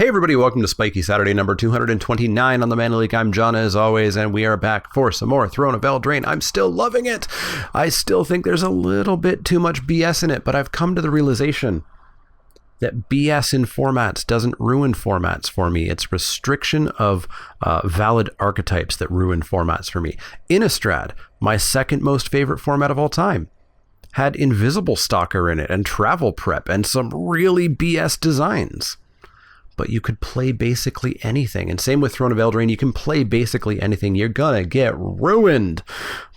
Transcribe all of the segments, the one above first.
everybody, welcome to Spikey Saturday number 229 on the Mana Leek. I'm John as always, and we are back for some more Throne of Eldraine. I'm still loving it. I still think there's a little bit too much BS in it, but I've come to the realization that BS in formats doesn't ruin formats for me. It's restriction of valid archetypes that ruin formats for me. Innistrad, my second most favorite format of all time, had Invisible Stalker in it and Travel Prep and some really BS designs. But you could play basically anything. And same with Throne of Eldraine, you can play basically anything. You're gonna get ruined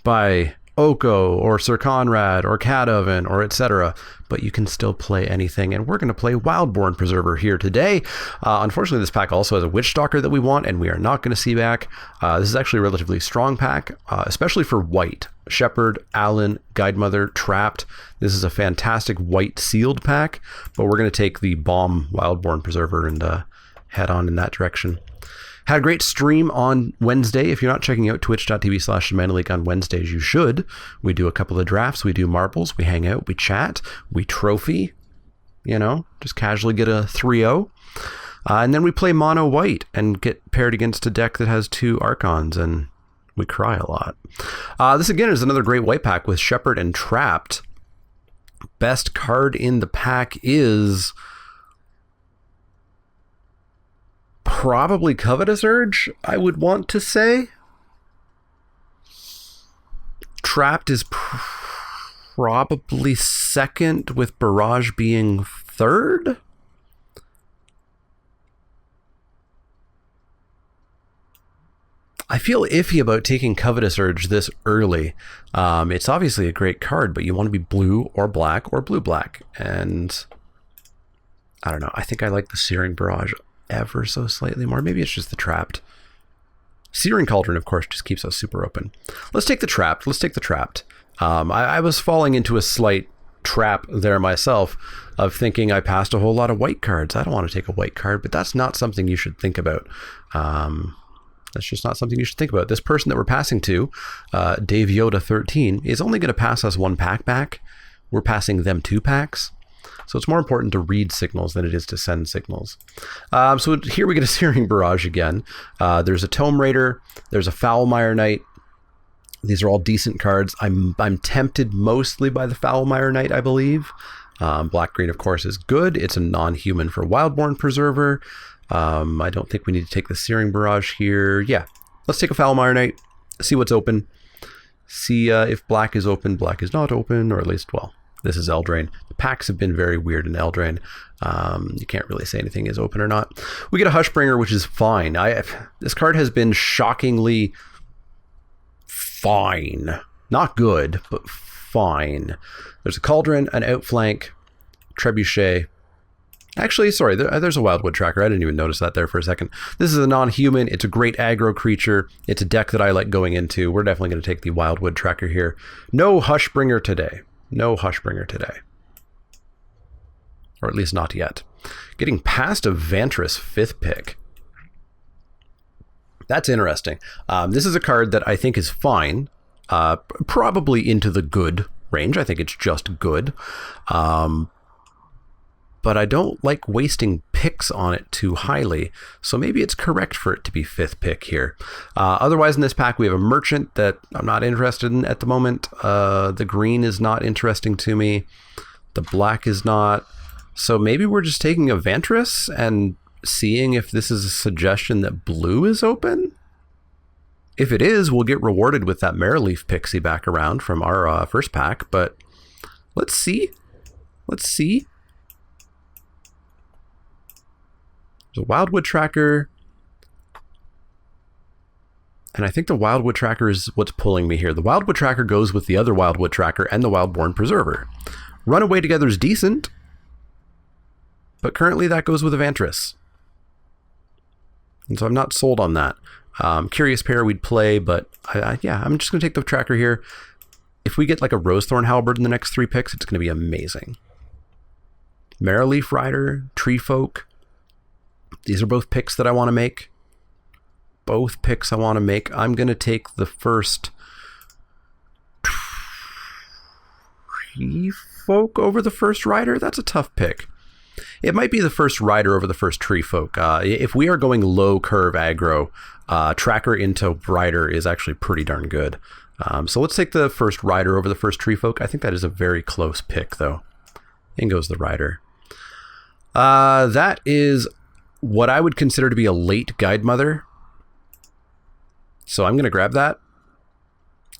by Oko or Sir Conrad or Cadovan or etc. But you can still play anything. And we're going to play Wildborn Preserver here today. Unfortunately, this pack also has a Witch Stalker that we want, and we are not going to see back. This is actually a relatively strong pack, especially for white. Shepherd, Allen, Guidemother, Trapped. This is a fantastic white sealed pack, but we're going to take the bomb Wildborn Preserver and head on in that direction. Had a great stream on Wednesday. If you're not checking out twitch.tv/themanaleak on Wednesdays, you should. We do a couple of drafts. We do marbles. We hang out. We chat. We trophy. You know, just casually get a 3-0. And then we play mono white and get paired against a deck that has two Archons, and we cry a lot. This again is another great white pack with Shepherd and Trapped. Best card in the pack is probably Covetous Urge, I would want to say. Trapped is probably second, with Barrage being third. I feel iffy about taking Covetous Urge this early. It's obviously a great card, but you want to be blue or black or blue-black. And I don't know. I think I like the Searing Barrage ever so slightly more. Maybe it's just the Trapped. Searing Cauldron, of course, just keeps us super open. Let's take the Trapped. I was falling into a slight trap there myself of thinking I passed a whole lot of white cards. I don't want to take a white card, but that's not something you should think about. That's just not something you should think about. This person that we're passing to, Dave Yoda 13, is only going to pass us one pack back. We're passing them 2 packs. So it's more important to read signals than it is to send signals. So here we get a Searing Barrage again. There's a Tome Raider. There's a Foulmire Knight. These are all decent cards. I'm tempted mostly by the Foulmire Knight, I believe. Black-green, of course, is good. It's a non-human for Wildborn Preserver. I don't think we need to take the Searing Barrage here. Yeah, let's take a Foulmire Knight, see what's open. See if black is open, black is not open, or at least, well, this is Eldraine. The packs have been very weird in Eldraine. You can't really say anything is open or not. We get a Hushbringer, which is fine. This card has been shockingly fine. Not good, but fine. There's a Cauldron, an Outflank, Trebuchet. Actually, sorry, there's a Wildwood Tracker. I didn't even notice that there for a second. This is a non-human. It's a great aggro creature. It's a deck that I like going into. We're definitely going to take the Wildwood Tracker here. No Hushbringer today. No Hushbringer today. Or at least not yet. Getting past a Vantress 5th pick. That's interesting. This is a card that I think is fine. Probably into the good range. I think it's just good. But I don't like wasting picks on it too highly, so maybe it's correct for it to be 5th pick here. Otherwise, in this pack, we have a Merchant that I'm not interested in at the moment. The green is not interesting to me. The black is not. So maybe we're just taking a Vantress and seeing if this is a suggestion that blue is open? If it is, we'll get rewarded with that Marrowleaf Pixie back around from our first pack, but let's see. Let's see. There's a Wildwood Tracker. And I think the Wildwood Tracker is what's pulling me here. The Wildwood Tracker goes with the other Wildwood Tracker and the Wildborn Preserver. Runaway together is decent, but currently that goes with a Vantress. And so I'm not sold on that. Curious Pair we'd play, but yeah, I'm just going to take the Tracker here. If we get like a Rosethorn Halberd in the next 3 picks, it's going to be amazing. Marrowleaf Rider, Tree Folk. These are both picks that I want to make. Both picks I want to make. I'm going to take the first Tree Folk over the first Rider. That's a tough pick. It might be the first rider over the first tree folk. If we are going low curve aggro, tracker into rider is actually pretty darn good. So let's take the first rider over the first tree folk. I think that is a very close pick, though. In goes the rider. That is what I would consider to be a late guide mother. So I'm going to grab that.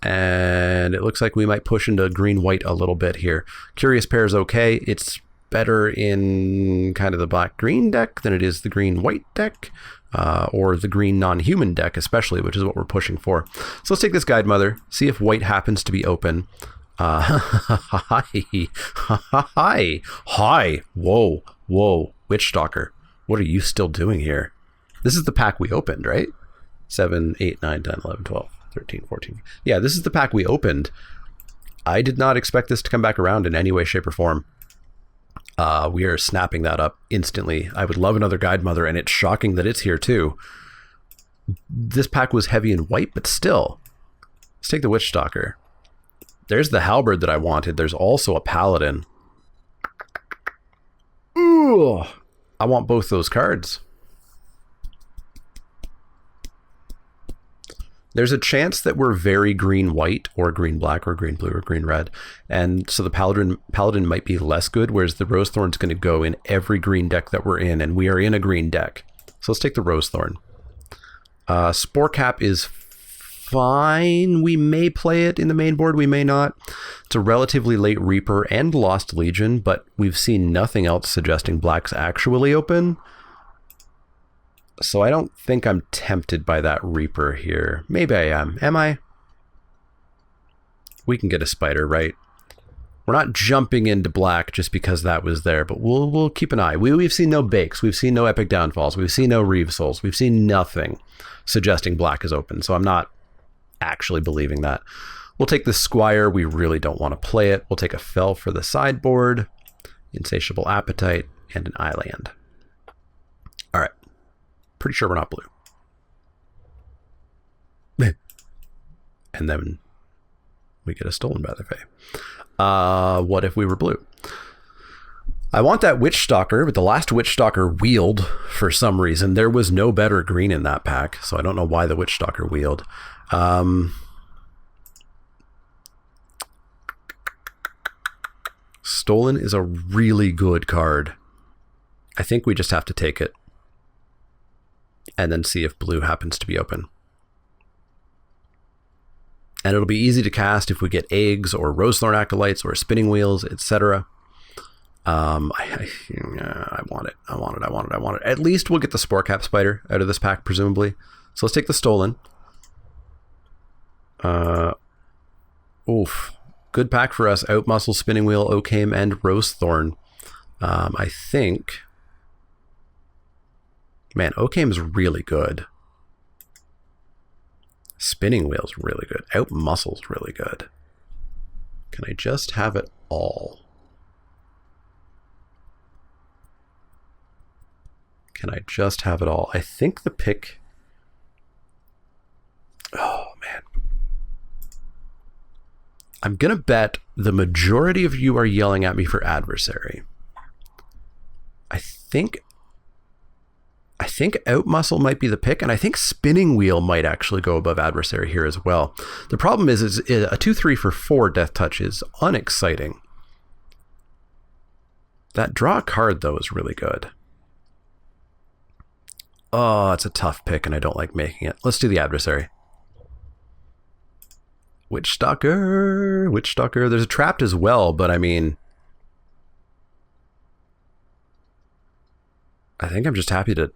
And it looks like we might push into green-white a little bit here. Curious Pair is okay. It's better in kind of the black-green deck than it is the green-white deck. Or the green non-human deck especially, which is what we're pushing for. So let's take this guide mother, see if white happens to be open. Hi. Whoa. Witch Stalker. What are you still doing here? This is the pack we opened, right? 7, 8, 9, 10, 11, 12, 13, 14. Yeah, this is the pack we opened. I did not expect this to come back around in any way, shape, or form. We are snapping that up instantly. I would love another guide mother, and it's shocking that it's here too. This pack was heavy in white, but still. Let's take the Witch Stalker. There's the Halberd that I wanted. There's also a Paladin. Ooh, I want both those cards. There's a chance that we're very green-white or green-black or green-blue or green-red. And so the Paladin might be less good, whereas the Rosethorn's going to go in every green deck that we're in, and we are in a green deck. So let's take the Rosethorn. Spore Cap is fine. We may play it in the main board, we may not. It's a relatively late Reaper and Lost Legion, but we've seen nothing else suggesting black's actually open. So I don't think I'm tempted by that Reaper here. Maybe I am. Am I? We can get a Spider, right? We're not jumping into black just because that was there, but we'll keep an eye. We've seen no Bakes. We've seen no Epic Downfalls. We've seen no Reeve Souls. We've seen nothing suggesting black is open, so I'm not actually believing that. We'll take the Squire. We really don't want to play it. We'll take a Fell for the sideboard, Insatiable Appetite, and an Island. All right. Pretty sure we're not blue. And then we get a Stolen by the Fae. What if we were blue? I want that Witch Stalker, but the last Witch Stalker wheeled for some reason. There was no better green in that pack, so I don't know why the Witch Stalker wheeled. Stolen is a really good card. I think we just have to take it. And then see if blue happens to be open. And it'll be easy to cast if we get eggs or Rosethorn Acolytes or spinning wheels, etc. I want it. I want it. At least we'll get the Spore Cap Spider out of this pack, presumably. So let's take the Stolen. Oof. Good pack for us. Outmuscle, Spinning Wheel, Oakham, and Rosethorn. I think... Man, Okham's really good. Spinning Wheel's really good. Outmuscle's really good. Can I just have it all? Can I just have it all? I think the pick... Oh, man. I'm going to bet the majority of you are yelling at me for Adversary. I think Outmuscle might be the pick, and I think Spinning Wheel might actually go above Adversary here as well. The problem is a 2/3 for 4 Death Touch is unexciting. That draw card, though, is really good. Oh, it's a tough pick, and I don't like making it. Let's do the Adversary. Witch Stalker. There's a Trapped as well, but I mean... I think I'm just happy to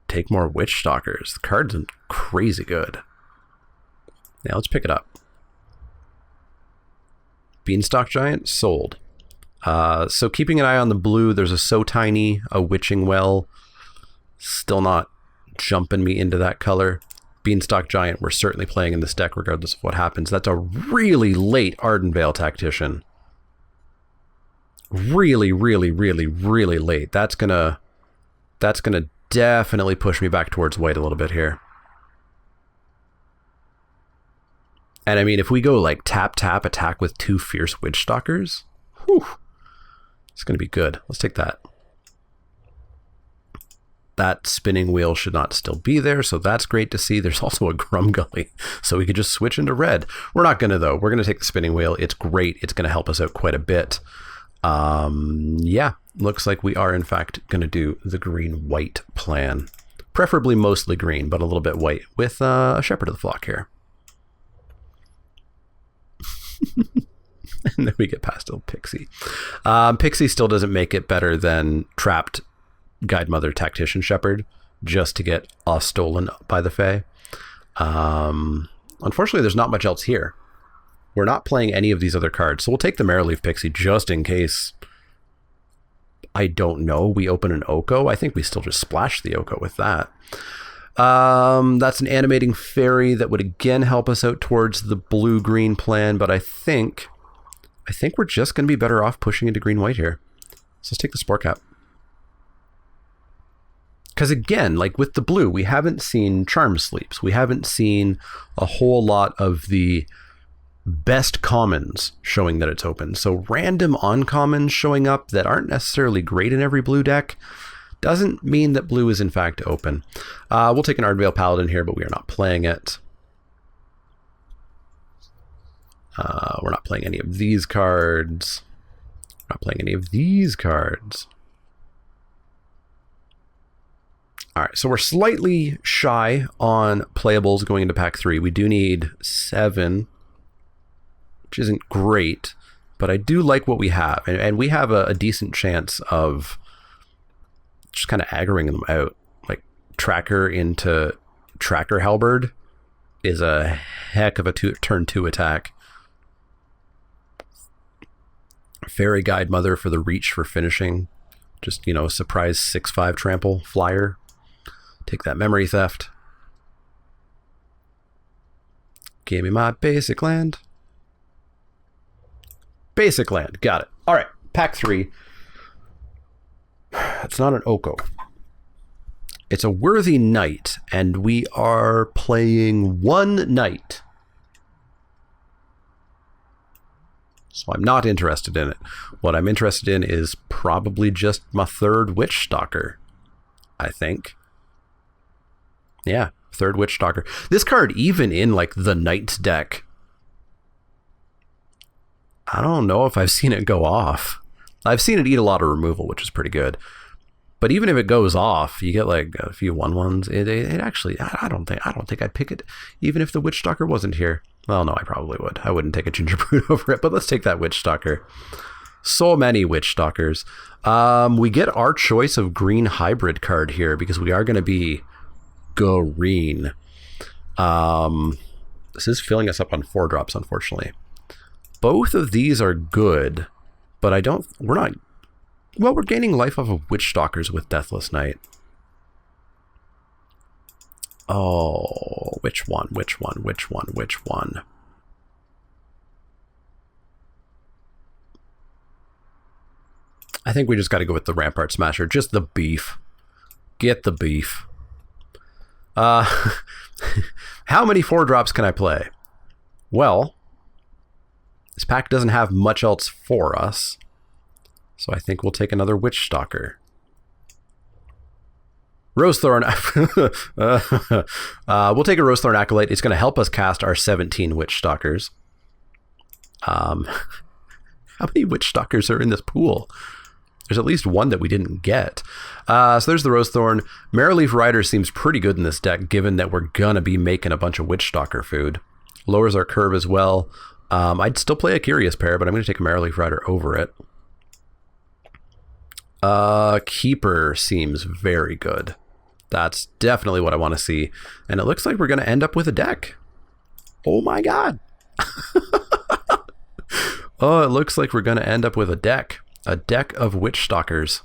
take more Witch Stalkers. The card's crazy good. Yeah, let's pick it up. Beanstalk Giant, sold. So keeping an eye on the blue, there's a So Tiny, a Witching Well. Still not jumping me into that color. Beanstalk Giant, we're certainly playing in this deck regardless of what happens. That's a really late Ardenvale Tactician. Really late. That's gonna definitely push me back towards white a little bit here. And I mean, if we go like tap, attack with 2 Fierce Witch Stalkers, whew, it's going to be good. Let's take that. That spinning wheel should not still be there, so that's great to see. There's also a Grumgully, so we could just switch into red. We're not going to, though. We're going to take the spinning wheel. It's great. It's going to help us out quite a bit. Yeah, looks like we are, in fact, going to do the green-white plan. Preferably mostly green, but a little bit white, with a Shepherd of the Flock here. And then we get Pastel Pixie. Pixie still doesn't make it better than Trapped Guide Mother Tactician Shepherd, just to get us stolen by the Fae. Unfortunately, there's not much else here. We're not playing any of these other cards, so we'll take the Marrowleaf Pixie just in case. I don't know. We open an Oko. I think we still just splash the Oko with that. That's an Animating Fairy that would again help us out towards the blue-green plan, but I think we're just going to be better off pushing into green-white here. So let's take the Spore Cap. Because again, like with the blue, we haven't seen Charm Sleeps. We haven't seen a whole lot of the best commons showing that it's open. So random uncommons showing up that aren't necessarily great in every blue deck doesn't mean that blue is in fact open. We'll take an Ardvale Paladin here, but we are not playing it. We're not playing any of these cards. We're not playing any of these cards. All right, so we're slightly shy on playables going into pack 3. We do need 7, which isn't great, but I do like what we have. And we have a decent chance of just kind of aggroing them out. Like Tracker into Tracker Halberd is a heck of a turn 2 attack. Fairy Guide Mother for the reach for finishing. Just, you know, surprise 6/5 trample flyer. Take that Memory Theft. Give me my basic land. Basic land. Got it. All right. Pack 3. It's not an Oko. It's a Worthy Knight, and we are playing 1 Knight. So I'm not interested in it. What I'm interested in is probably just my 3rd Witch Stalker, I think. Yeah, 3rd Witch Stalker. This card, even in like the Knights deck, I don't know if I've seen it go off. I've seen it eat a lot of removal, which is pretty good. But even if it goes off, you get like a few 1/1s. It actually, I don't think I'd pick it, even if the Witch Stalker wasn't here. Well, no, I probably would. I wouldn't take a Gingerbread over it, but let's take that Witch Stalker. So many Witch Stalkers. We get our choice of green hybrid card here because we are going to be green. This is filling us up on 4 drops, unfortunately. Both of these are good, but we're gaining life off of Witch Stalkers with Deathless Knight. Oh, which one? I think we just got to go with the Rampart Smasher. Just the beef. Get the beef. How many 4-drops can I play? Well, this pack doesn't have much else for us, so I think we'll take another Witch Stalker. Rosethorn. We'll take a Rosethorn Acolyte. It's going to help us cast our 17 Witch Stalkers. How many Witch Stalkers are in this pool? There's at least 1 that we didn't get. So there's the Rosethorn. Marrowleaf Rider seems pretty good in this deck, given that we're going to be making a bunch of Witch Stalker food. Lowers our curve as well. I'd still play a Curious Pair, but I'm going to take a Marrowleaf Rider over it. Keeper seems very good. That's definitely what I want to see. And it looks like we're going to end up with a deck. Oh my god. Oh, it looks like we're going to end up with a deck. A deck of Witch Stalkers.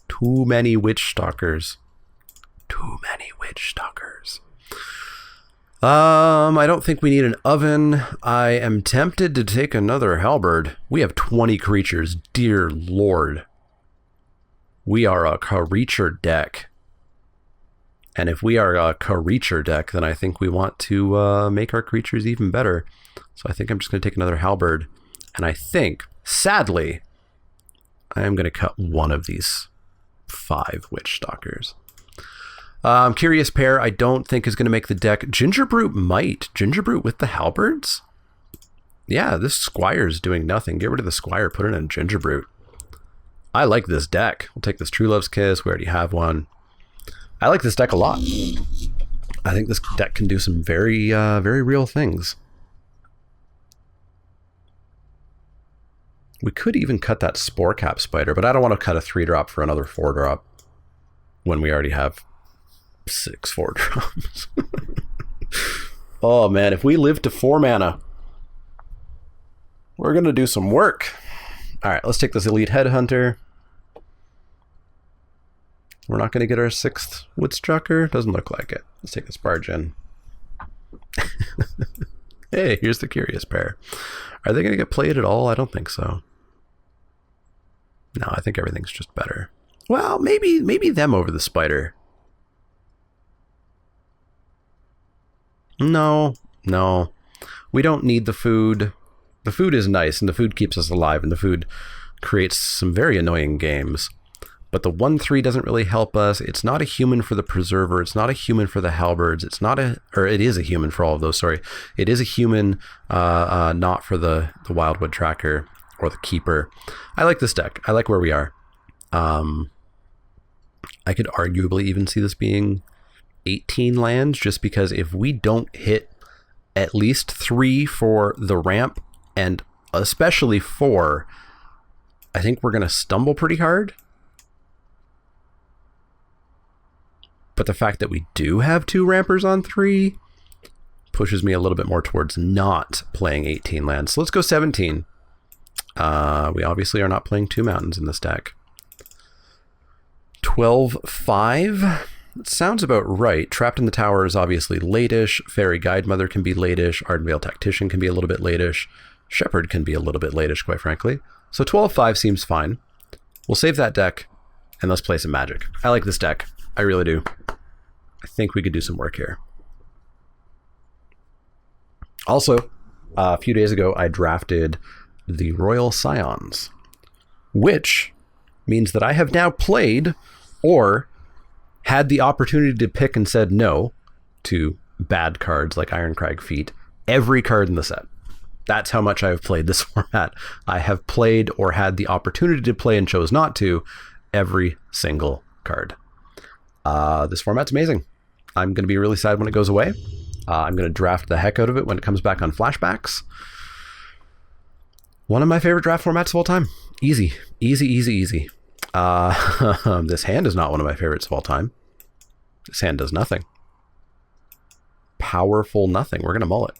Too many Witch Stalkers. Too many Witch Stalkers. I don't think we need an oven. I am tempted to take another halberd. We have 20 creatures. Dear Lord. We are a creature deck. And if we are a creature deck, then I think we want to make our creatures even better. So I think I'm just going to take another halberd. And I think, sadly, I am going to cut one of these 5 Witch Stalkers. Curious Pair, I don't think is going to make the deck. Gingerbrute might. Gingerbrute with the Halberds? Yeah, this Squire's doing nothing. Get rid of the Squire, put it in Gingerbrute. I like this deck. We'll take this True Love's Kiss. We already have one. I like this deck a lot. I think this deck can do some very, very real things. We could even cut that Spore Cap Spider, but I don't want to cut a 3-drop for another 4-drop when we already have 6 4-drops. Oh man, if we live to 4 mana, we're going to do some work. All right, let's take this Elite Headhunter. We're not going to get our 6th Woodstrucker. Doesn't look like it. Let's take this Barge in. Hey, here's the Curious Pair. Are they going to get played at all? I don't think so. No, I think everything's just better. Well, maybe them over the Spider. No. We don't need the food. The food is nice, and the food keeps us alive, and the food creates some very annoying games. But the 1/3 doesn't really help us. It's not a human for the Preserver. It's not a human for the Halberds. It's not a, or it is a human for all of those. Sorry, it is a human, not for the Wildwood Tracker or the Keeper. I like this deck. I like where we are. I could arguably even see this being 18 lands, just because if we don't hit at least 3 for the ramp, and especially 4, I think we're going to stumble pretty hard. But the fact that we do have 2 rampers on 3 pushes me a little bit more towards not playing 18 lands. So let's go 17. We obviously are not playing 2 mountains in this deck. 12/5. It sounds about right. Trapped in the Tower is obviously late-ish. Fairy Guidemother can be late-ish. Ardenvale Tactician can be a little bit late-ish. Shepherd can be a little bit late-ish, quite frankly. So 12/5 seems fine. We'll save that deck, and let's play some Magic. I like this deck. I really do. I think we could do some work here. Also, a few days ago, I drafted the Royal Scions, which means that I have now played or had the opportunity to pick and said no to bad cards like Ironcrag Feat, every card in the set. That's how much I have played this format. I have played or had the opportunity to play and chose not to every single card. This format's amazing. I'm going to be really sad when it goes away. I'm going to draft the heck out of it when it comes back on flashbacks. One of my favorite draft formats of all time. Easy. This hand is not one of my favorites of all time. This hand does nothing. Powerful nothing. We're going to mull it.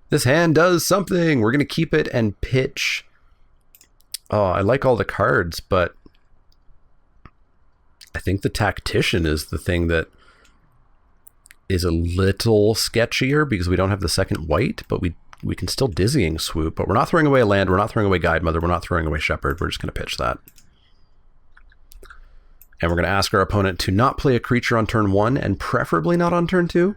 This hand does something. We're going to keep it and pitch. Oh, I like all the cards, but I think the Tactician is the thing that is a little sketchier because we don't have the second white, but we can still Dizzying Swoop, but we're not throwing away a land, we're not throwing away Guidemother, we're not throwing away Shepherd, we're just going to pitch that. And we're going to ask our opponent to not play a creature on turn 1 and preferably not on turn 2.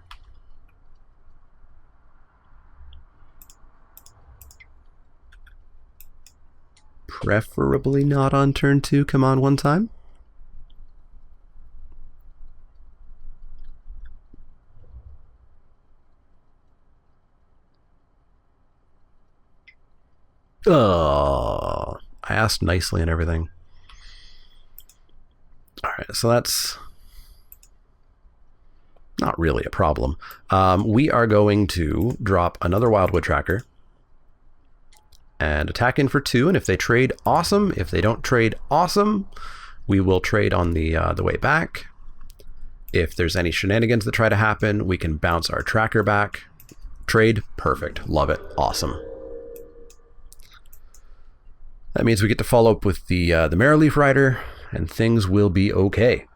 Preferably not on turn 2. Come on, one time. Oh, I asked nicely and everything. All right, so that's not really a problem. We are going to drop another Wildwood Tracker and attack in for 2. And if they trade, awesome. If they don't trade, awesome. We will trade on the way back. If there's any shenanigans that try to happen, we can bounce our tracker back. Trade, perfect. Love it. Awesome. That means we get to follow up with the Marrowleaf Rider, and things will be okay.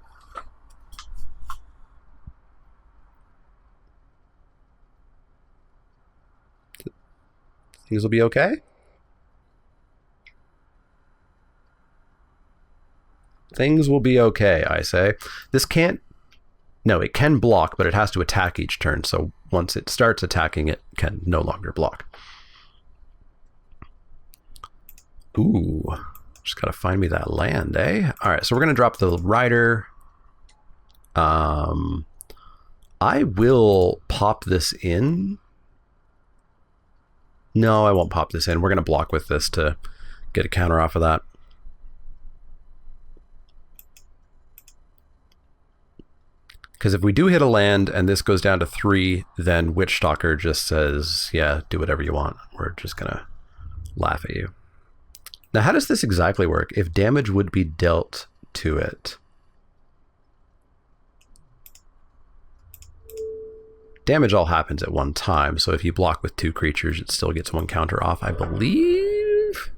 Things will be okay? Things will be okay, I say. This can't... No, it can block, but it has to attack each turn, so once it starts attacking, it can no longer block. Ooh, Just gotta find me that land, eh? All right, so we're gonna drop the rider. I will pop this in. No, I won't pop this in. We're gonna block with this to get a counter off of that. Because if we do hit a land and this goes down to 3, then Witchstalker just says, yeah, do whatever you want. We're just gonna laugh at you. Now, how does this exactly work? If damage would be dealt to it. Damage all happens at one time, so if you block with 2 creatures, it still gets 1 counter off, I believe.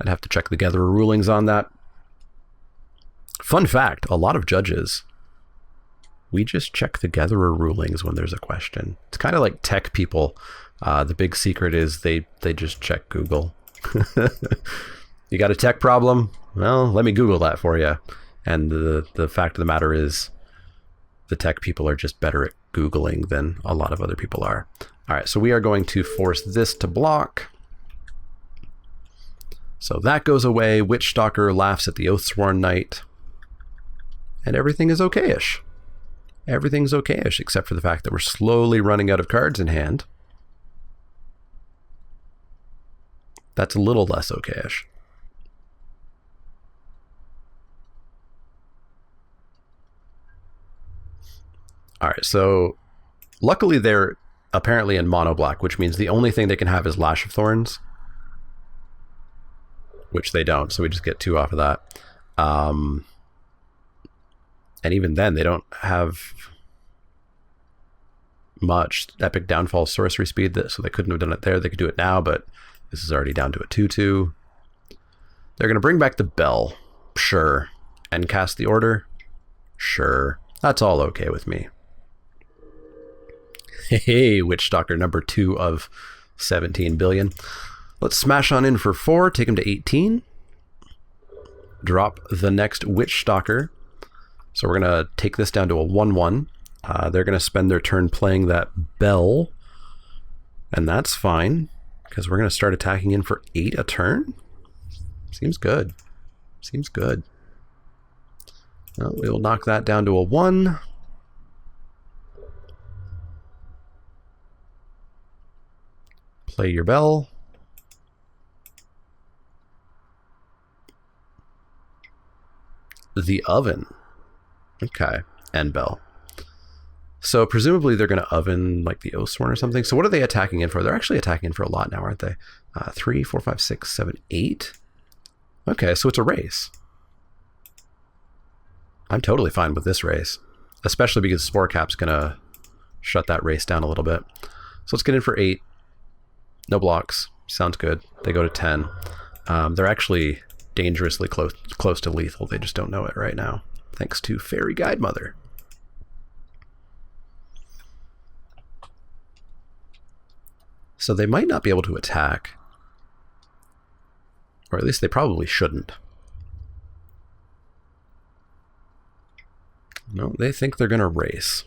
I'd have to check the Gatherer rulings on that. Fun fact, a lot of judges, we just check the Gatherer rulings when there's a question. It's kind of like tech people. The big secret is they just check Google. You got a tech problem? Well, let me Google that for you. And the fact of the matter is the tech people are just better at Googling than a lot of other people are. All right, so we are going to force this to block. So that goes away. Witchstalker laughs at the Oathsworn Knight. And everything is okay-ish. Everything's okay-ish, except for the fact that we're slowly running out of cards in hand. That's a little less okay-ish. All right, so luckily they're apparently in mono black, which means the only thing they can have is Lash of Thorns, which they don't, so we just get 2 off of that. And even then, they don't have much Epic Downfall sorcery speed, so they couldn't have done it there. They could do it now, but this is already down to a 2/2. They're going to bring back the Bell, sure, and cast the Order, sure. That's all okay with me. Hey, Witchstalker number 2 of 17 billion. Let's smash on in for 4, take him to 18. Drop the next Witchstalker. So we're going to take this down to a 1/1. They're going to spend their turn playing that Bell. And that's fine, because we're going to start attacking in for 8 a turn. Seems good. Seems good. Well, we will knock that down to a 1. Play your Bell. The Oven. Okay. And Bell. So presumably they're going to Oven like the Oathsworn or something. So what are they attacking in for? They're actually attacking in for a lot now, aren't they? 3, 4, 5, 6, 7, 8. Okay, so it's a race. I'm totally fine with this race, especially because Spore Cap's going to shut that race down a little bit. So let's get in for 8. No blocks. Sounds good. They go to 10. They're actually dangerously close to lethal. They just don't know it right now, thanks to Fairy Guide Mother. So they might not be able to attack. Or at least they probably shouldn't. No, they think they're going to race.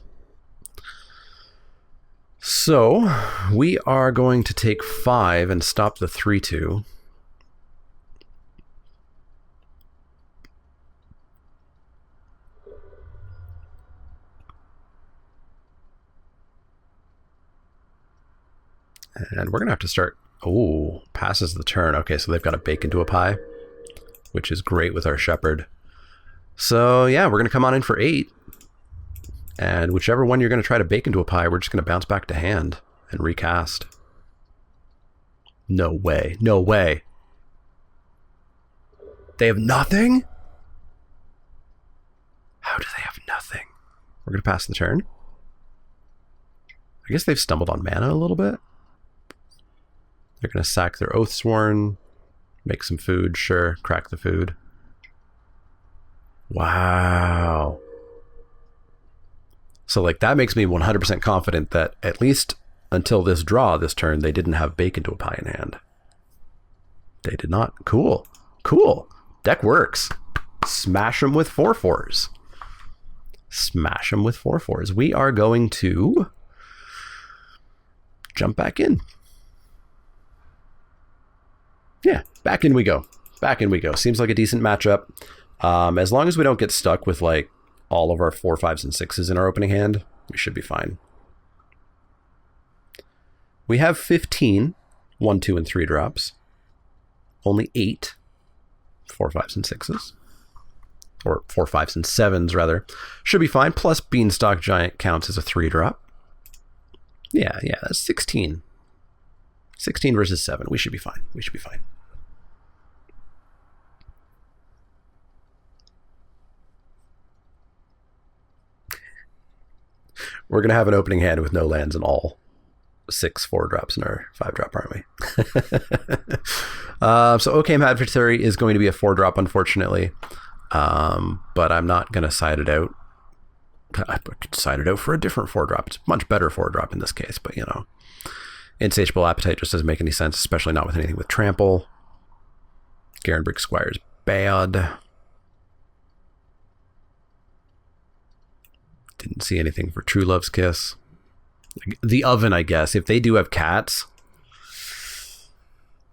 So we are going to take 5 and stop the 3/2. And we're going to have to start... Oh, passes the turn. Okay, so they've got to bake into a pie, which is great with our Shepherd. So yeah, we're going to come on in for 8. And whichever one you're going to try to bake into a pie, we're just going to bounce back to hand and recast. No way. No way. They have nothing? How do they have nothing? We're going to pass the turn. I guess they've stumbled on mana a little bit. They're going to sack their Oathsworn, make some food, sure, crack the food. Wow. So like that makes me 100% confident that at least until this draw this turn, they didn't have bake into a pie in hand. They did not. Cool. Cool. Deck works. Smash them with 4/4s. Smash them with 4/4s. We are going to jump back in. Yeah, back in we go. back in we go. Seems like a decent matchup. As long as we don't get stuck with like all of our 4, 5s, and 6s in our opening hand, we should be fine. We have 15 1, 2, and 3 drops. Only 8 4, 5s, and 6s. Or 4, 5s, and 7s, rather. Should be fine. Plus Beanstalk Giant counts as a 3 drop. Yeah, that's 16. 16 versus 7. We should be fine. We should be fine. We're going to have an opening hand with no lands and all 6 4 drops in our 5 drop, aren't we? So Okame Adversary is going to be a 4 drop, unfortunately. But I'm not going to side it out. I could side it out for a different 4 drop. It's a much better 4 drop in this case, but you know. Insatiable Appetite just doesn't make any sense, especially not with anything with Trample. Garenbrick Squire's bad. Didn't see anything for True Love's Kiss. The Oven, I guess. If they do have cats.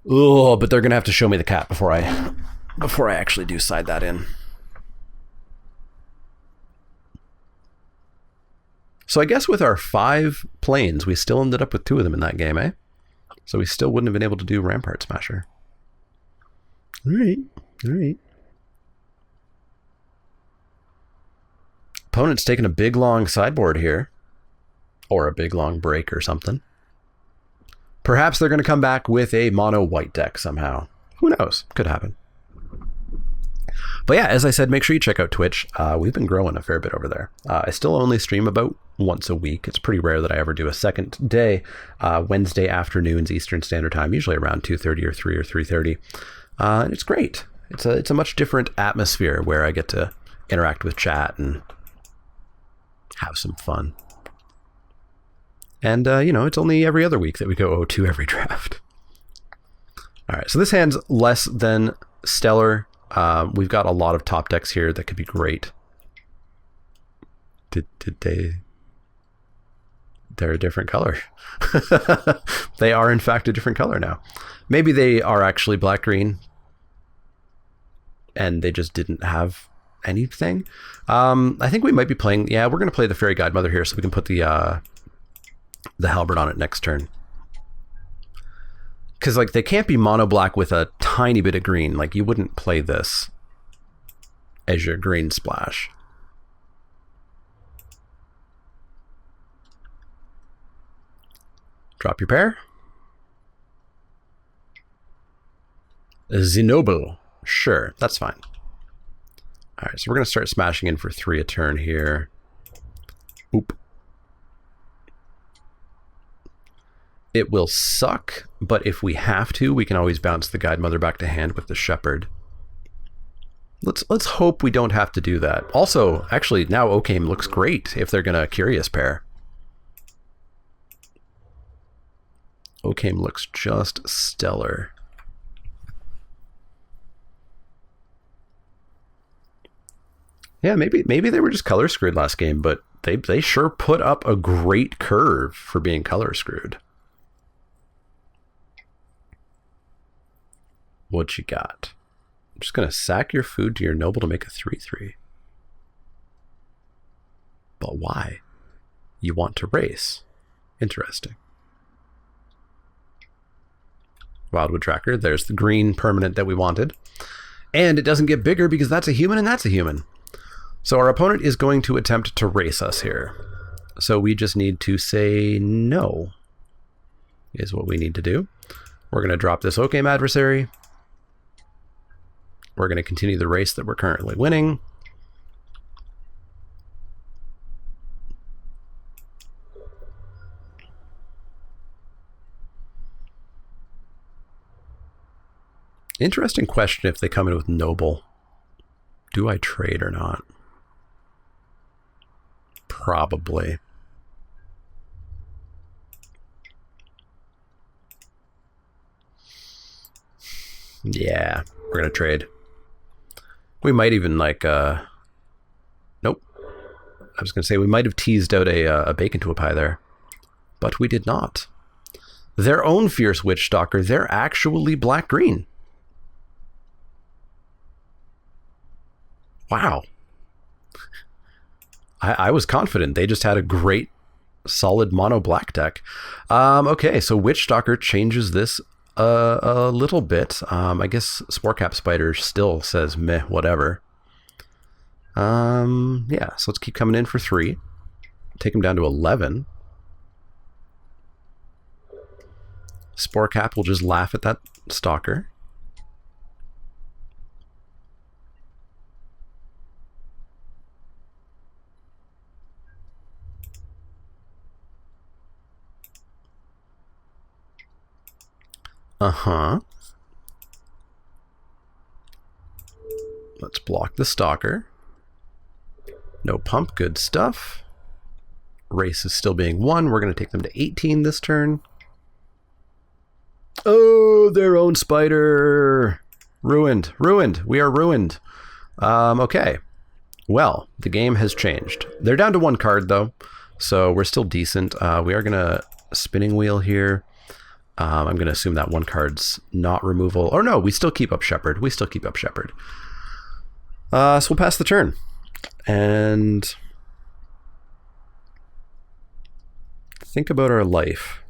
Oh, but they're going to have to show me the cat before I actually do side that in. So I guess with our 5 planes, we still ended up with 2 of them in that game, eh? So we still wouldn't have been able to do Rampart Smasher. All right. Opponent's taking a big, long sideboard here. Or a big, long break or something. Perhaps they're going to come back with a mono white deck somehow. Who knows? Could happen. But yeah, as I said, make sure you check out Twitch. We've been growing a fair bit over there. I still only stream about once a week. It's pretty rare that I ever do a second day. Wednesday afternoons Eastern Standard Time, usually around 2:30 or 3 or 3:30. And it's great. It's a much different atmosphere where I get to interact with chat and have some fun. And, you know, it's only every other week that we go 0-2 every draft. All right, so this hand's less than stellar. We've got a lot of top decks here that could be great. They're a different color. They are, in fact, a different color now. Maybe they are actually black-green, and they just didn't have anything. I think we might be playing... Yeah, we're going to play the Fairy Godmother here so we can put the Halberd on it next turn. Because, like, they can't be mono black with a tiny bit of green. Like, you wouldn't play this as your green splash. Drop your pair. Zenobel. Sure, that's fine. All right, so we're going to start smashing in for 3 a turn here. Oop. It will suck, but if we have to, we can always bounce the Guide Mother back to hand with the Shepherd. Let's hope we don't have to do that. Also, actually, now Okame looks great if they're going to Curious Pair. Okame looks just stellar. Yeah, maybe they were just color screwed last game, but they sure put up a great curve for being color screwed. What you got? I'm just going to sack your food to your noble to make a 3/3. But why? You want to race. Interesting. Wildwood Tracker. There's the green permanent that we wanted. And it doesn't get bigger because that's a human and that's a human. So our opponent is going to attempt to race us here. So we just need to say no, is what we need to do. We're going to drop this Okame Adversary. We're going to continue the race that we're currently winning. Interesting question if they come in with Noble. Do I trade or not? Probably. Yeah, we're going to trade. We might even like, nope. I was going to say we might have teased out a bacon to a pie there, but we did not. Their own Fierce Witch Stalker, they're actually black-green. Wow. I was confident. They just had a great, solid mono black deck. Okay, so Witch Stalker changes this a little bit. I guess Sporecap Spider still says meh, whatever. Yeah, so let's keep coming in for 3. Take him down to 11. Sporecap will just laugh at that Stalker. Uh-huh. Let's block the Stalker. No pump, good stuff. Race is still being 1. We're going to take them to 18 this turn. Oh, their own spider. Ruined. Ruined. We are ruined. Okay. Well, the game has changed. They're down to 1 card, though, so we're still decent. We are going to spinning wheel here. I'm going to assume that 1 card's not removal. Or no, we still keep up Shepherd. We still keep up Shepherd. So we'll pass the turn. And think about our life.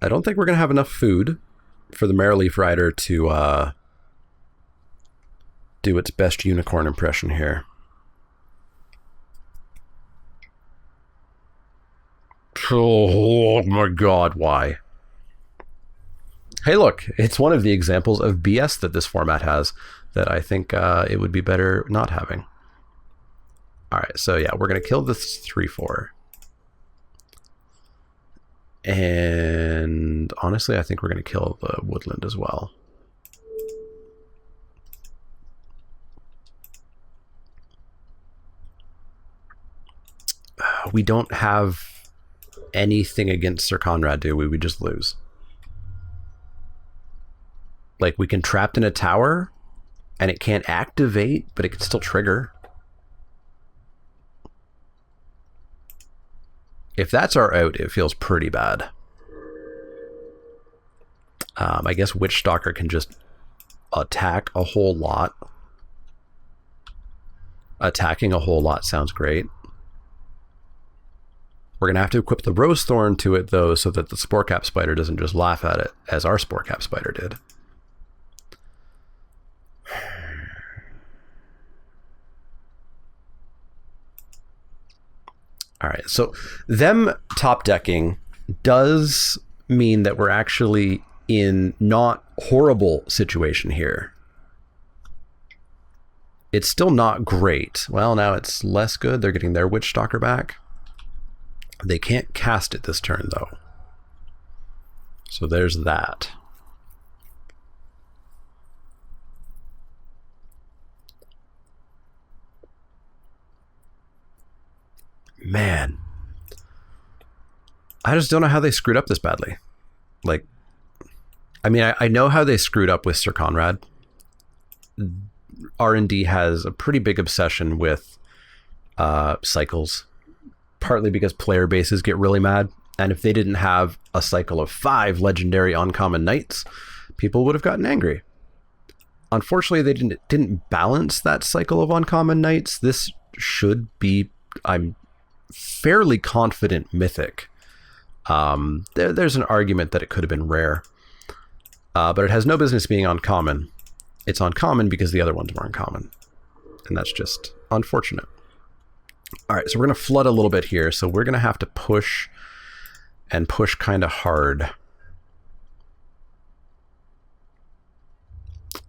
I don't think we're going to have enough food for the Merrileaf Rider to do its best unicorn impression here. Oh my god, why? Hey look, it's one of the examples of BS that this format has that I think it would be better not having. Alright, so yeah, we're going to kill this 3/4. And honestly, I think we're going to kill the woodland as well. We don't have anything against Sir Conrad, do we? We just lose. Like, we can trapped in a tower, and it can't activate, but it can still trigger. If that's our out, it feels pretty bad. I guess Witch Stalker can just attack a whole lot. Attacking a whole lot sounds great. We're going to have to equip the Rose Thorn to it, though, so that the Sporecap Spider doesn't just laugh at it, as our Sporecap Spider did. All right, so them top decking does mean that we're actually in not horrible situation here. It's still not great. Well, now it's less good. They're getting their Witch Stalker back. They can't cast it this turn, though. So there's that. Man. I just don't know how they screwed up this badly. Like, I mean, I know how they screwed up with Sir Conrad. R&D has a pretty big obsession with cycles, partly because player bases get really mad. And if they didn't have a cycle of 5 legendary uncommon knights, people would have gotten angry. Unfortunately, they didn't balance that cycle of uncommon knights. This should be, I'm fairly confident, mythic. There's an argument that it could have been rare, but it has no business being uncommon. It's uncommon because the other ones were uncommon, and that's just unfortunate. All right, so we're going to flood a little bit here, so we're going to have to push and push kind of hard.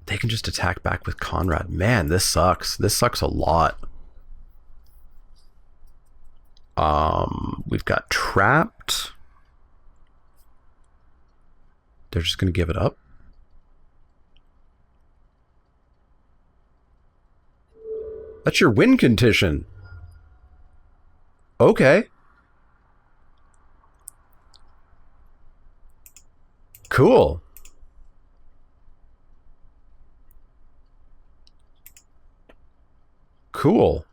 They can just attack back with Conrad. Man, this sucks. This sucks a lot. We've got trapped. They're just going to give it up. That's your win condition. Okay. Cool. Cool.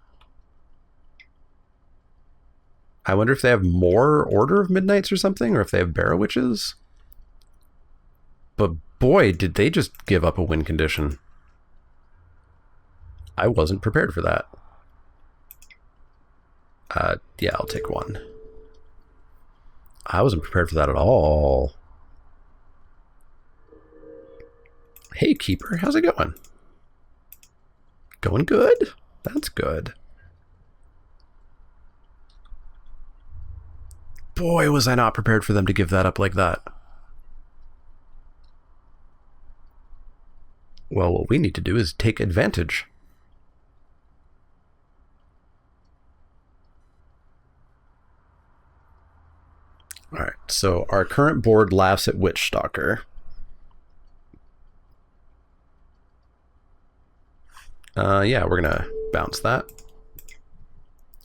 I wonder if they have more Order of Midnights or something, or if they have Barrow Witches. But boy, did they just give up a win condition. I wasn't prepared for that. Yeah, I'll take one. I wasn't prepared for that at all. Hey, Keeper, how's it going? Going good? That's good. Boy, was I not prepared for them to give that up like that. Well, what we need to do is take advantage. Alright, so our current board laughs at Witchstalker. Yeah, we're gonna bounce that.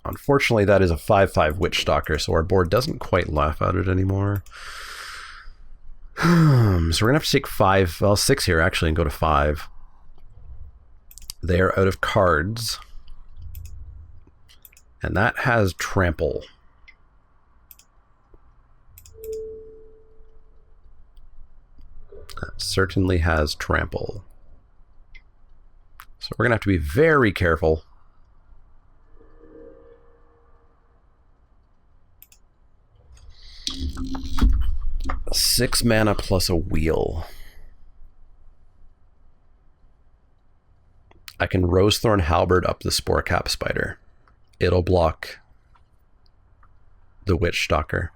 Unfortunately, that is a 5/5 Witchstalker, so our board doesn't quite laugh at it anymore. So we're gonna have to take 5, well, 6 here actually, and go to 5. They are out of cards. And that has Trample. That certainly has Trample. So we're going to have to be very careful. Six mana plus a wheel. I can Rosethorn Halberd up the Sporecap Spider. It'll block the Witchstalker.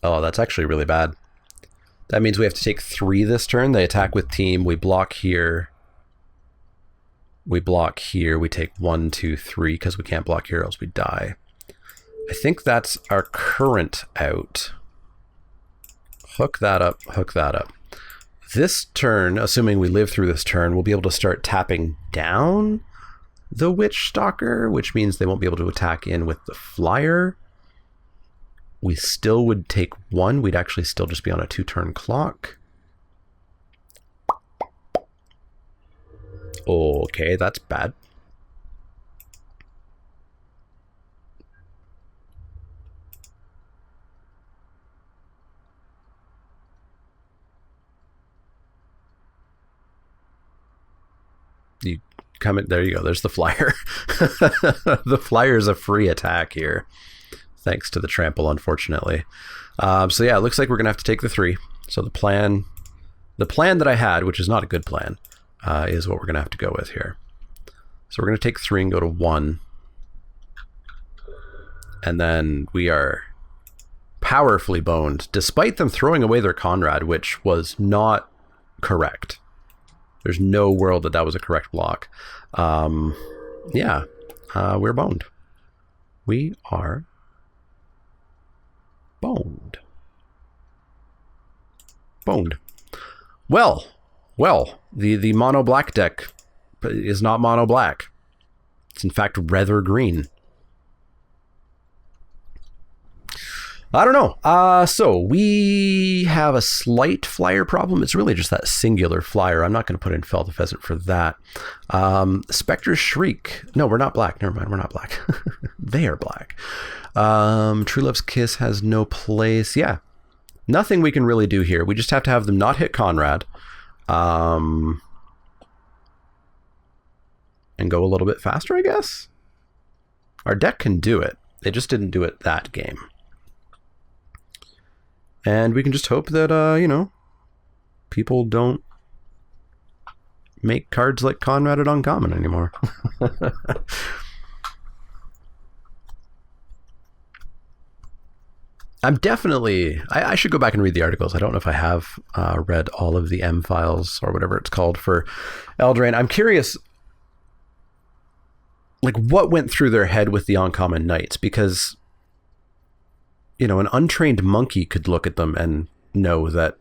Oh, that's actually really bad. That means we have to take 3 this turn. They attack with team. We block here. We block here. We take 1, 2, 3 because we can't block here else we die. I think that's our current out. Hook that up. Hook that up. This turn, assuming we live through this turn, we'll be able to start tapping down the Witchstalker, which means they won't be able to attack in with the flyer. We still would take 1. We'd actually still just be on a 2-turn clock. Okay, that's bad. You come in, there you go. There's the flyer. The flyer is a free attack here, thanks to the trample, unfortunately. So yeah, it looks like we're gonna have to take the 3. So the plan that I had, which is not a good plan, is what we're gonna have to go with here. So we're gonna take 3 and go to 1, and then we are powerfully boned, despite them throwing away their Conrad, which was not correct. There's no world that that was a correct block. Yeah, we're boned. We are boned. Boned. Well, the mono black deck is not mono black. It's in fact rather green. I don't know. So we have a slight flyer problem. It's really just that singular flyer. I'm not going to put in Fell the Pheasant for that. Spectre's Shriek. No, we're not black. Never mind. We're not black. They are black. True Love's Kiss has no place. Yeah. Nothing we can really do here. We just have to have them not hit Conrad. And go a little bit faster, I guess. Our deck can do it. They just didn't do it that game. And we can just hope that, you know, people don't make cards like Conrad at uncommon anymore. I'm definitely... I should go back and read the articles. I don't know if I have read all of the M files or whatever it's called for Eldraine. I'm curious, like, what went through their head with the uncommon knights, because... you know, an untrained monkey could look at them and know that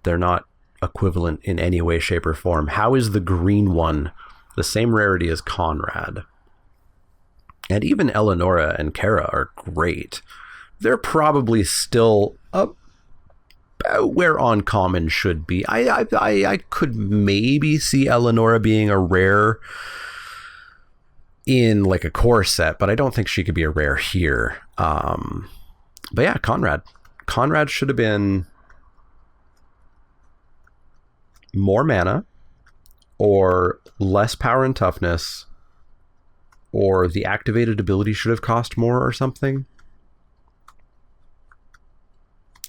they're not equivalent in any way, shape, or form. How is the green one the same rarity as Conrad? And even Eleonora and Kara are great. They're probably still about where uncommon should be. I could maybe see Eleonora being a rare in like a core set, but I don't think she could be a rare here. But yeah, Conrad Conrad should have been more mana, or less power and toughness, or the activated ability should have cost more or something.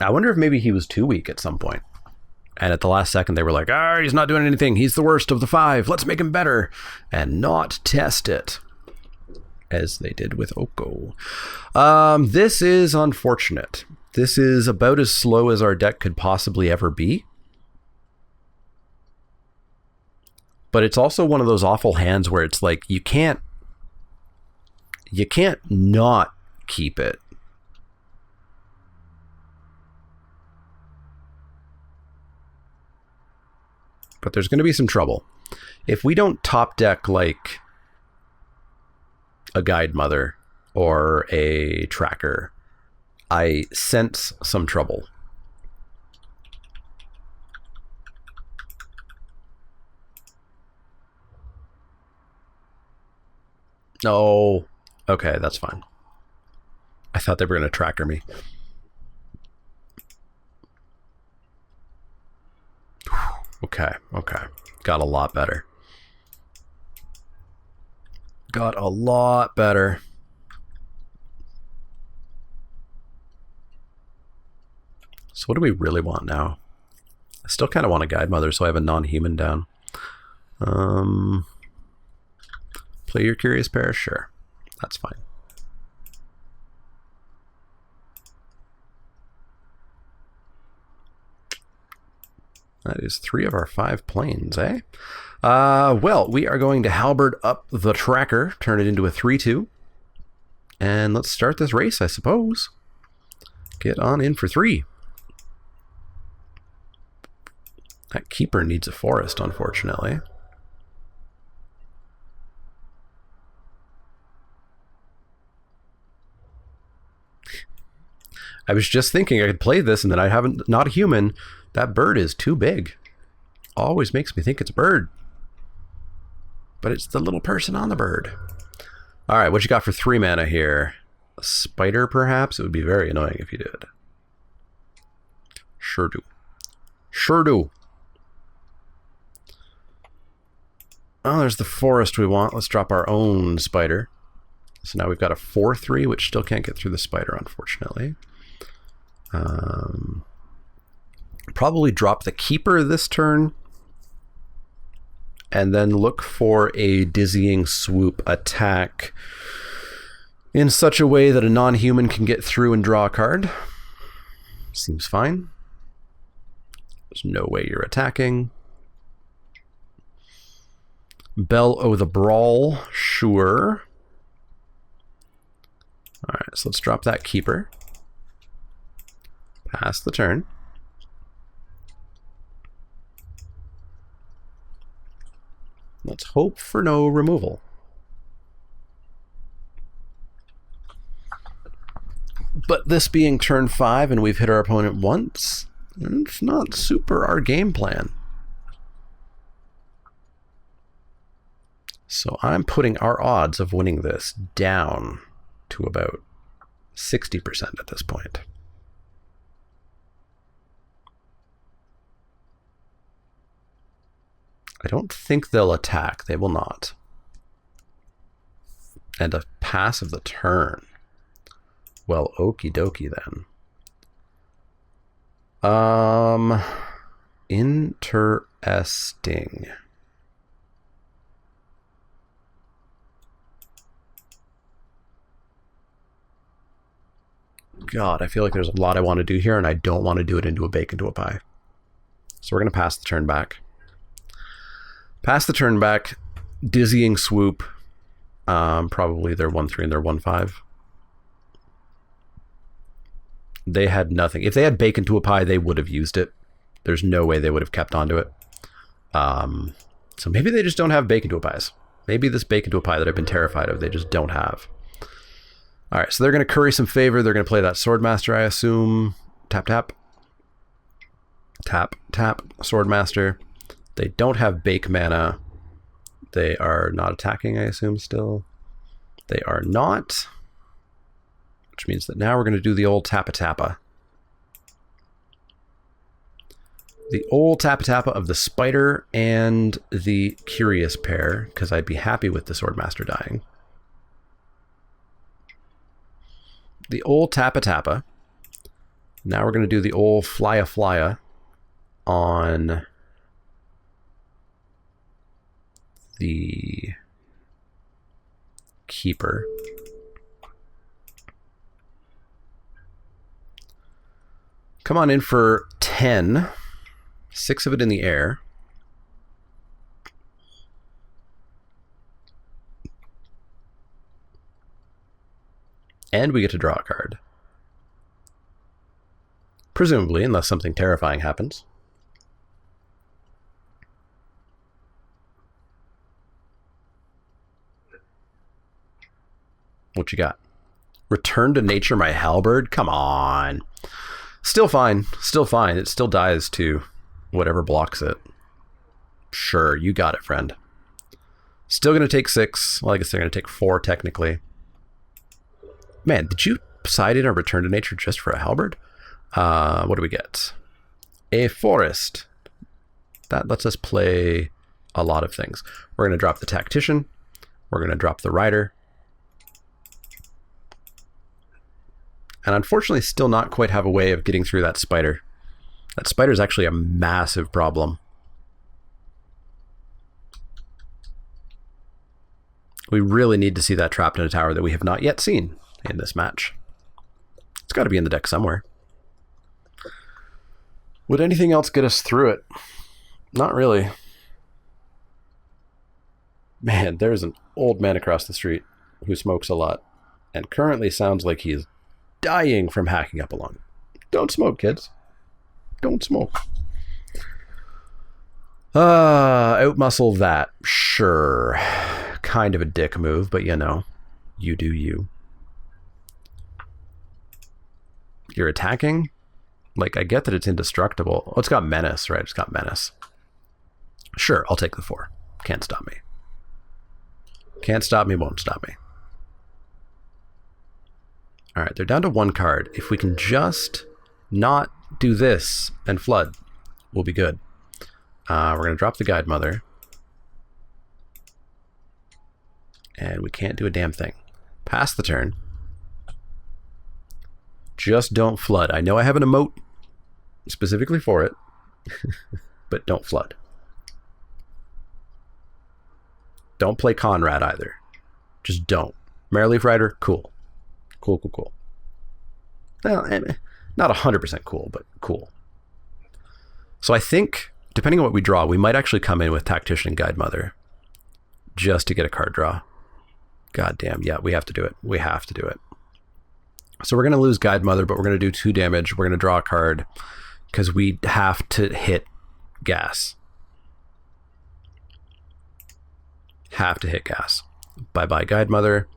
I wonder if maybe he was too weak at some point. And at the last second, they were like, he's not doing anything. He's the worst of the 5. Let's make him better. And not test it. As they did with Oko. This is unfortunate. This is about as slow as our deck could possibly ever be. But it's also one of those awful hands where it's like, you can't not keep it. But there's going to be some trouble. If we don't top deck like a Guide Mother or a Tracker, I sense some trouble. No. Okay, that's fine. I thought they were going to Tracker me. Okay. Got a lot better. So what do we really want now? I still kind of want a Guide Mother, so I have a non-human down. Play your Curious Pair? Sure. That's fine. That is 3 of our 5 planes, eh? Well, we are going to halberd up the Tracker, turn it into a 3/2. And let's start this race, I suppose. Get on in for 3. That Keeper needs a forest, unfortunately. I was just thinking I could play this and then I'd have not a human. That bird is too big. Always makes me think it's a bird. But it's the little person on the bird. All right, what you got for 3 mana here? A spider, perhaps? It would be very annoying if you did. Sure do. Oh, there's the forest we want. Let's drop our own spider. So now we've got a 4/3, which still can't get through the spider, unfortunately. Probably drop the Keeper this turn. And then look for a Dizzying Swoop attack in such a way that a non-human can get through and draw a card. Seems fine. There's no way you're attacking. Bell O' the Brawl, sure. Alright, so let's drop that Keeper. Pass the turn. Let's hope for no removal. But this being turn 5 and we've hit our opponent once, it's not super our game plan. So I'm putting our odds of winning this down to about 60% at this point. I don't think they'll attack. They will not. And a pass of the turn. Well, okie dokie then. Interesting. God, I feel like there's a lot I want to do here, and I don't want to do it into a bake into a pie. So we're going to pass the turn back. Pass the turn back. Dizzying Swoop. Probably they're 1/3 and they're 1/5. They had nothing. If they had bake into a pie, they would have used it. There's no way they would have kept onto it. So maybe they just don't have bake into a pies. Maybe this bake into a pie that I've been terrified of, they just don't have. All right, so they're going to curry some favor. They're going to play that Swordmaster, I assume. Tap, tap. Tap, tap. Swordmaster. They don't have bake mana. They are not attacking, I assume, still. They are not. Which means that now we're going to do the old tappa-tappa. The old Tappa of the Spider and the Curious Pair, because I'd be happy with the Swordmaster dying. The old Tappa. Now we're going to do the old Flya on the Keeper. Come on in for 10. 6 of it in the air. And we get to draw a card. Presumably, unless something terrifying happens. What you got? Return to nature my halberd? Come on. Still fine. Still fine. It still dies to whatever blocks it. Sure, you got it, friend. Still going to take 6. Well, I guess they're going to take 4, technically. Man, did you side in a return to nature just for a halberd? What do we get? A forest. That lets us play a lot of things. We're going to drop the tactician. We're going to drop the rider. And unfortunately, still not quite have a way of getting through that spider. That spider is actually a massive problem. We really need to see that trapped in a tower that we have not yet seen in this match. It's got to be in the deck somewhere. Would anything else get us through it? Not really. Man, there's an old man across the street who smokes a lot and currently sounds like he is dying from hacking up a lung. Don't smoke, kids. Don't smoke. Outmuscle that. Sure. Kind of a dick move, but you know, you do you. You're attacking? Like, I get that it's indestructible. Oh, it's got menace, right? It's got menace. Sure, I'll take the 4. Can't stop me. Can't stop me, won't stop me. All right, they're down to 1 card. If we can just not do this and flood, we'll be good. We're going to drop the Guide Mother. And we can't do a damn thing. Pass the turn. Just don't flood. I know I have an emote specifically for it, but don't flood. Don't play Conrad either. Just don't. Marrowleaf Rider, cool. Cool. Well, not 100% cool, but cool. So I think, depending on what we draw, we might actually come in with Tactician and Guide Mother just to get a card draw. God damn, yeah, we have to do it. We have to do it. So we're going to lose Guide Mother, but we're going to do 2 damage. We're going to draw a card because we have to hit gas. Have to hit gas. Bye-bye, Guide Mother.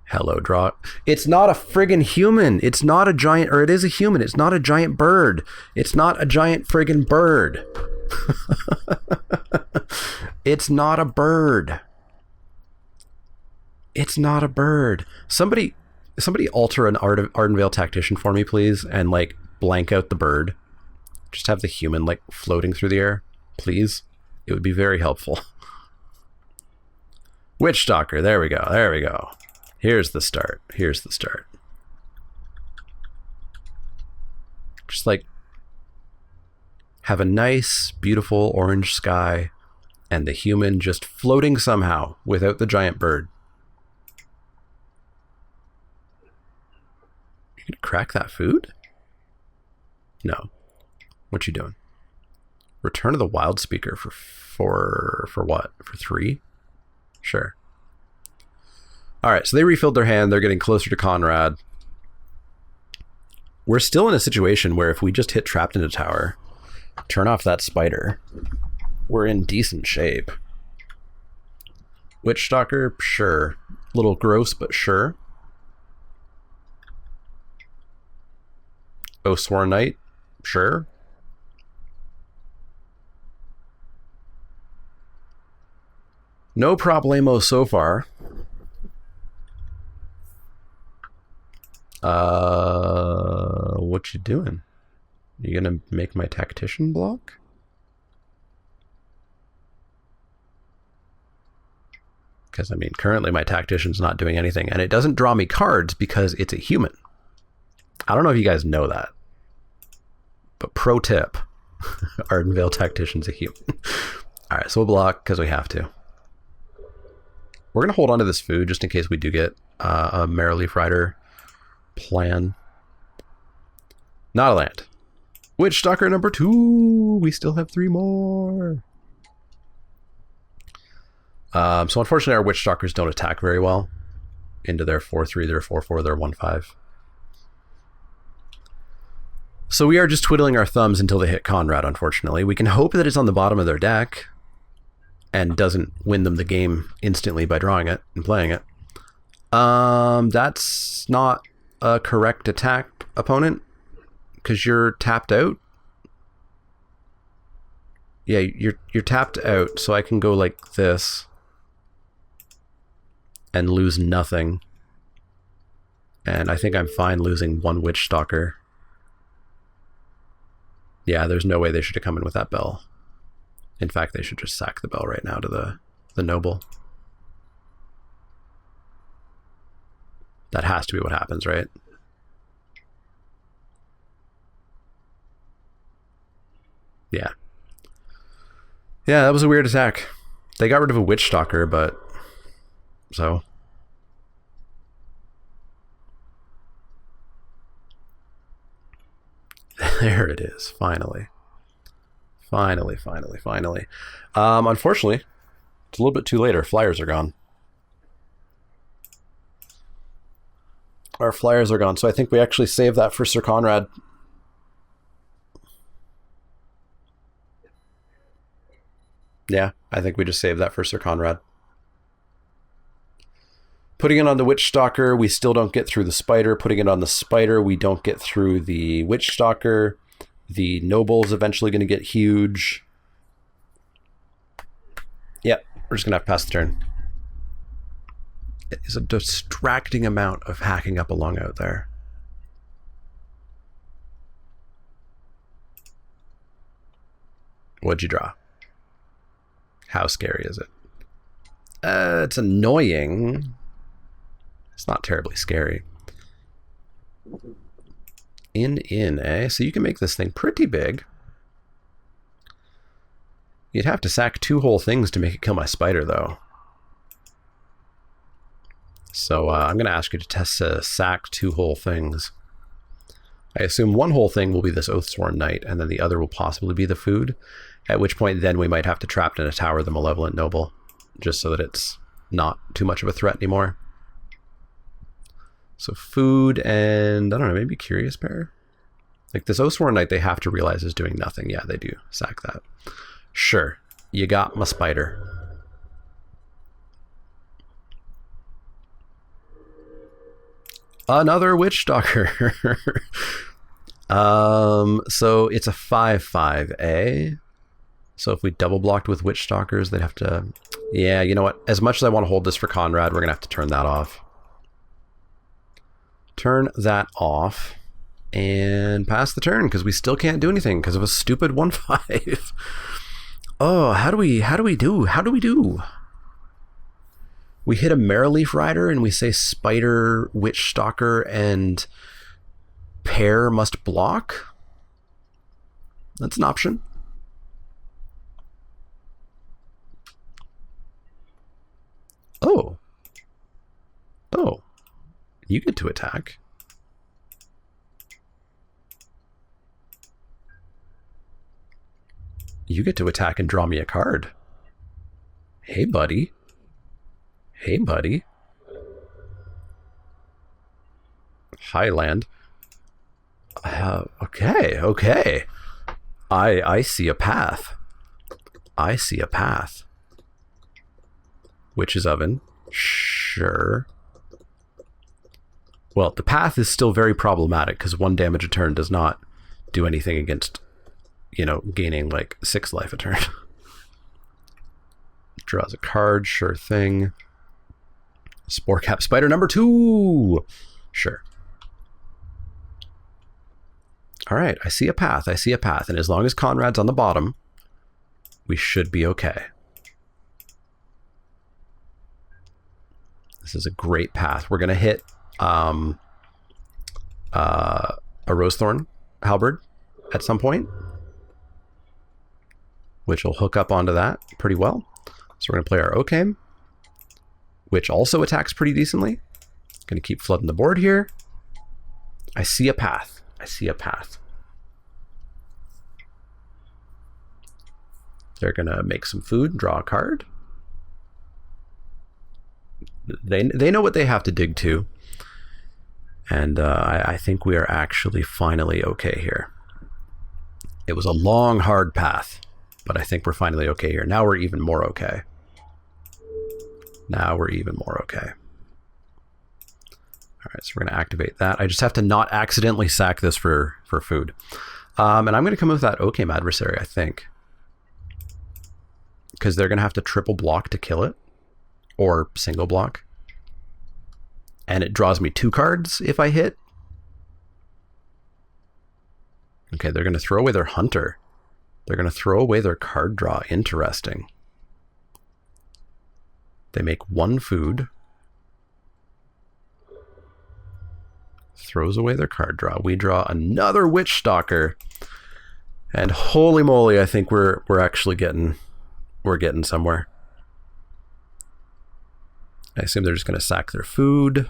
Hello, draw. It's not a friggin' human. It's not a giant, or it is a human. It's not a giant bird. It's not a giant friggin' bird. It's not a bird. It's not a bird. Somebody alter an Ardenvale Tactician for me, please, and like blank out the bird. Just have the human like floating through the air, please. It would be very helpful. Witch Stalker. There we go. There we go. Here's the start. Here's the start. Just like have a nice, beautiful orange sky and the human just floating somehow without the giant bird. You gonna crack that food? No. What you doing? Return of the Wild Speaker for what? For 3? Sure. All right, so they refilled their hand. They're getting closer to Conrad. We're still in a situation where if we just hit Trapped in a Tower, turn off that spider, we're in decent shape. Witch Stalker, sure. A little gross, but sure. Oathsworn Knight, sure. No problemo so far. What you doing? You gonna make my tactician block? Because, I mean, currently my tactician's not doing anything, and it doesn't draw me cards because it's a human. I don't know if you guys know that. But pro tip, Ardenvale Tactician's a human. Alright, so we'll block because we have to. We're going to hold on to this food just in case we do get a Marrowleaf Rider plan. Not a land. Witch Stalker number 2. We still have 3 more. So unfortunately our Witch Stalkers don't attack very well into their 4-3, their 4-4, their 1-5. So we are just twiddling our thumbs until they hit Conrad, unfortunately. We can hope that it's on the bottom of their deck and doesn't win them the game instantly by drawing it and playing it. That's not a correct attack, opponent, because you're tapped out. Yeah, you're tapped out, so I can go like this and lose nothing. And I think I'm fine losing 1 Witch Stalker. Yeah, there's no way they should have come in with that bell. In fact, they should just sack the bell right now to the noble. That has to be what happens, right? Yeah. Yeah, that was a weird attack. They got rid of a Witch Stalker, but... So... There it is, finally. Finally. Unfortunately, it's a little bit too late. Our flyers are gone. So I think we actually saved that for Sir Conrad. Yeah, I think we just saved that for Sir Conrad. Putting it on the Witch Stalker, we still don't get through the Spider. Putting it on the Spider, we don't get through the Witch Stalker. The Noble's eventually going to get huge. Yep, we're just going to have to pass the turn. It is a distracting amount of hacking up along out there. What'd you draw? How scary is it? It's annoying. It's not terribly scary. Eh? So you can make this thing pretty big. You'd have to sack 2 whole things to make it kill my Spider, though. So I'm going to ask you to test sack 2 whole things. I assume 1 whole thing will be this Oathsworn Knight, and then the other will possibly be the food, at which point then we might have to trap in a tower the Malevolent Noble, just so that it's not too much of a threat anymore. So food and, I don't know, maybe Curious Bear? Like this Oathsworn Knight, they have to realize is doing nothing. Yeah, they do. Sack that. Sure. You got my Spider. Another Witch Stalker. So it's a 5/5, So if we double blocked with Witch Stalkers, they'd have to... Yeah, you know what? As much as I want to hold this for Conrad, we're going to have to turn that off. Turn that off and pass the turn because we still can't do anything because of a stupid 1/5. Oh, how do we do? We hit a Marrowleaf Rider and we say Spider, Witch Stalker, and pair must block. That's an option. Oh. You get to attack. You get to attack and draw me a card. Hey, buddy. Highland. Okay. I see a path. Witch's Oven. Sure. Well, the path is still very problematic because 1 damage a turn does not do anything against, you know, gaining like 6 life a turn. Draws a card, sure thing. Sporecap Spider number 2. Sure. All right, I see a path. I see a path. And as long as Conrad's on the bottom, we should be okay. This is a great path. We're going to hit a Rosethorn Halberd at some point, which will hook up onto that pretty well. So we're going to play our Okame, which also attacks pretty decently. Going to keep flooding the board here. I see a path. I see a path. They're going to make some food, draw a card. They know what they have to dig to. And I think we are actually finally okay here. It was a long, hard path, but I think we're finally okay here. Now we're even more okay. Now we're even more okay. All right, so we're going to activate that. I just have to not accidentally sack this for food. And I'm going to come with that Okame Adversary, I think. Because they're going to have to triple block to kill it. Or single block. And it draws me 2 cards if I hit. Okay, they're going to throw away their Hunter. They're going to throw away their card draw. Interesting. They make 1 food. Throws away their card draw. We draw another Witch Stalker. And holy moly, I think we're actually getting somewhere. I assume they're just going to sack their food.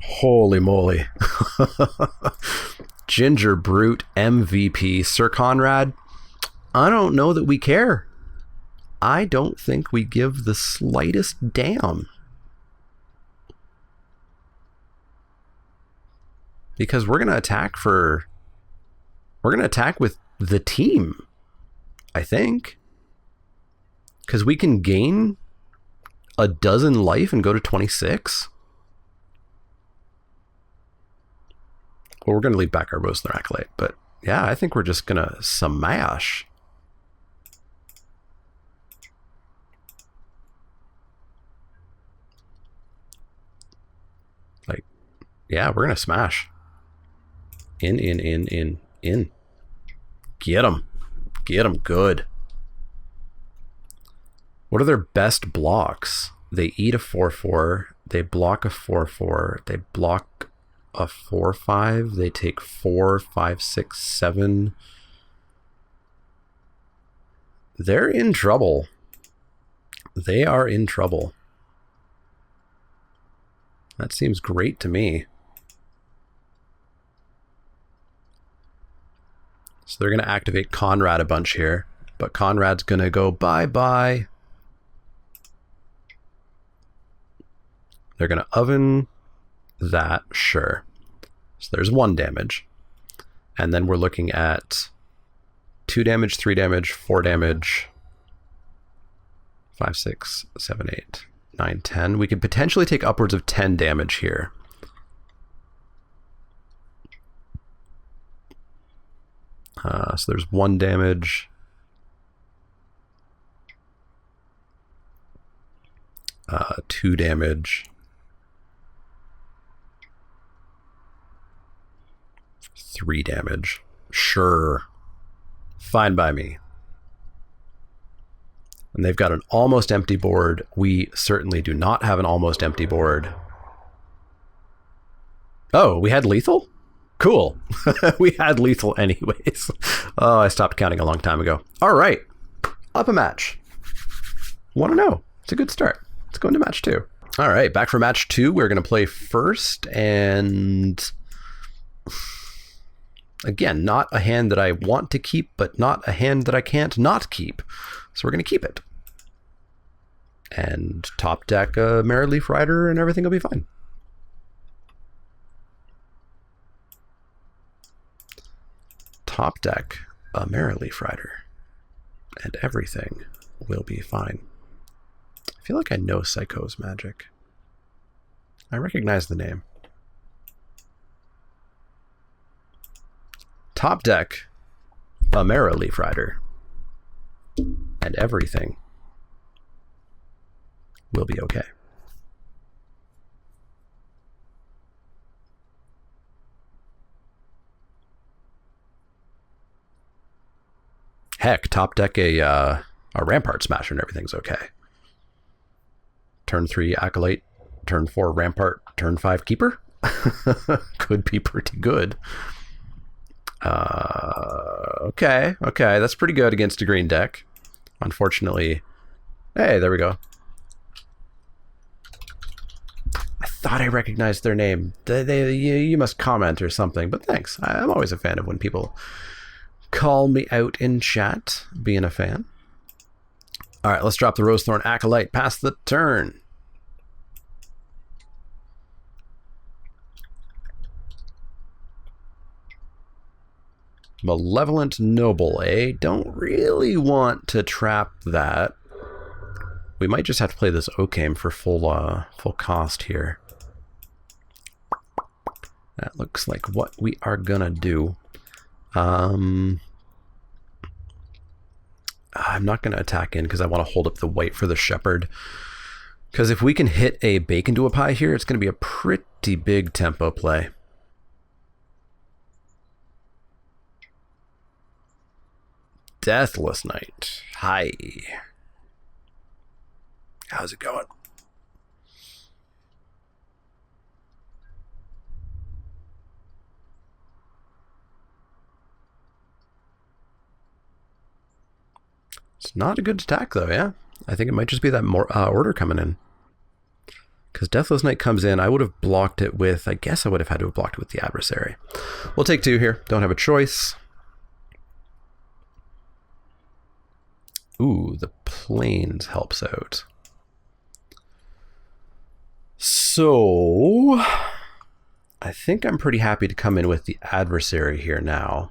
Holy moly. Ginger Brute MVP. Sir Conrad, I don't know that we care. I don't think we give the slightest damn. Because we're going to attack with the team, I think. Because we can gain a dozen life and go to 26. Well, we're going to leave back our Rosethorn Acolyte. But yeah, I think we're just going to smash. Like, yeah, we're going to smash. In. Get them. Get them good. What are their best blocks? They eat a 4/4. They block a 4/4. They block a 4/5. They take 4, 5, 6, 7. They're in trouble. They are in trouble. That seems great to me. So they're going to activate Conrad a bunch here. But Conrad's going to go bye-bye. They're going to oven that, sure. So there's 1 damage. And then we're looking at 2 damage, 3 damage, 4 damage, 5, 6, 7, 8, 9, 10. We could potentially take upwards of 10 damage here. So there's 1 damage. 2 damage. 3 damage. Sure. Fine by me. And they've got an almost empty board. We certainly do not have an almost empty board. Oh, we had lethal? Cool. We had lethal anyways. Oh, I stopped counting a long time ago. All right. Up a match. 1-0. It's a good start. Let's go into match 2. All right, back for match 2. We're going to play first, and again, not a hand that I want to keep, but not a hand that I can't not keep. So we're going to keep it. And top deck a Merrileaf Rider, and everything will be fine. Top deck a Merrileaf Rider, and everything will be fine. I feel like I know Psycho's magic. I recognize the name. Top deck a Merrileaf Rider, and everything will be okay. Heck, top deck a Rampart Smasher and everything's okay. Turn 3 Acolyte, turn 4 Rampart, turn 5 Keeper. Could be pretty good. Okay, that's pretty good against a green deck. Unfortunately, hey, there we go. I thought I recognized their name. You must comment or something, but thanks. I'm always a fan of when people call me out in chat, being a fan. All right, let's drop the Rosethorn Acolyte. Pass the turn. Malevolent Noble, eh? Don't really want to trap that. We might just have to play this Occam for full cost here. That looks like what we are gonna do. I'm not gonna attack in because I want to hold up the white for the Shepherd. Because if we can hit a Bacon to a Pie here, it's gonna be a pretty big tempo play. Deathless Knight. Hi. How's it going? It's not a good attack though, yeah? I think it might just be that more order coming in. Because Deathless Knight comes in, I would have blocked it with, I guess I would have had to have blocked it with the Adversary. We'll take 2 here. Don't have a choice. Ooh, the Plains helps out. So, I think I'm pretty happy to come in with the Adversary here now.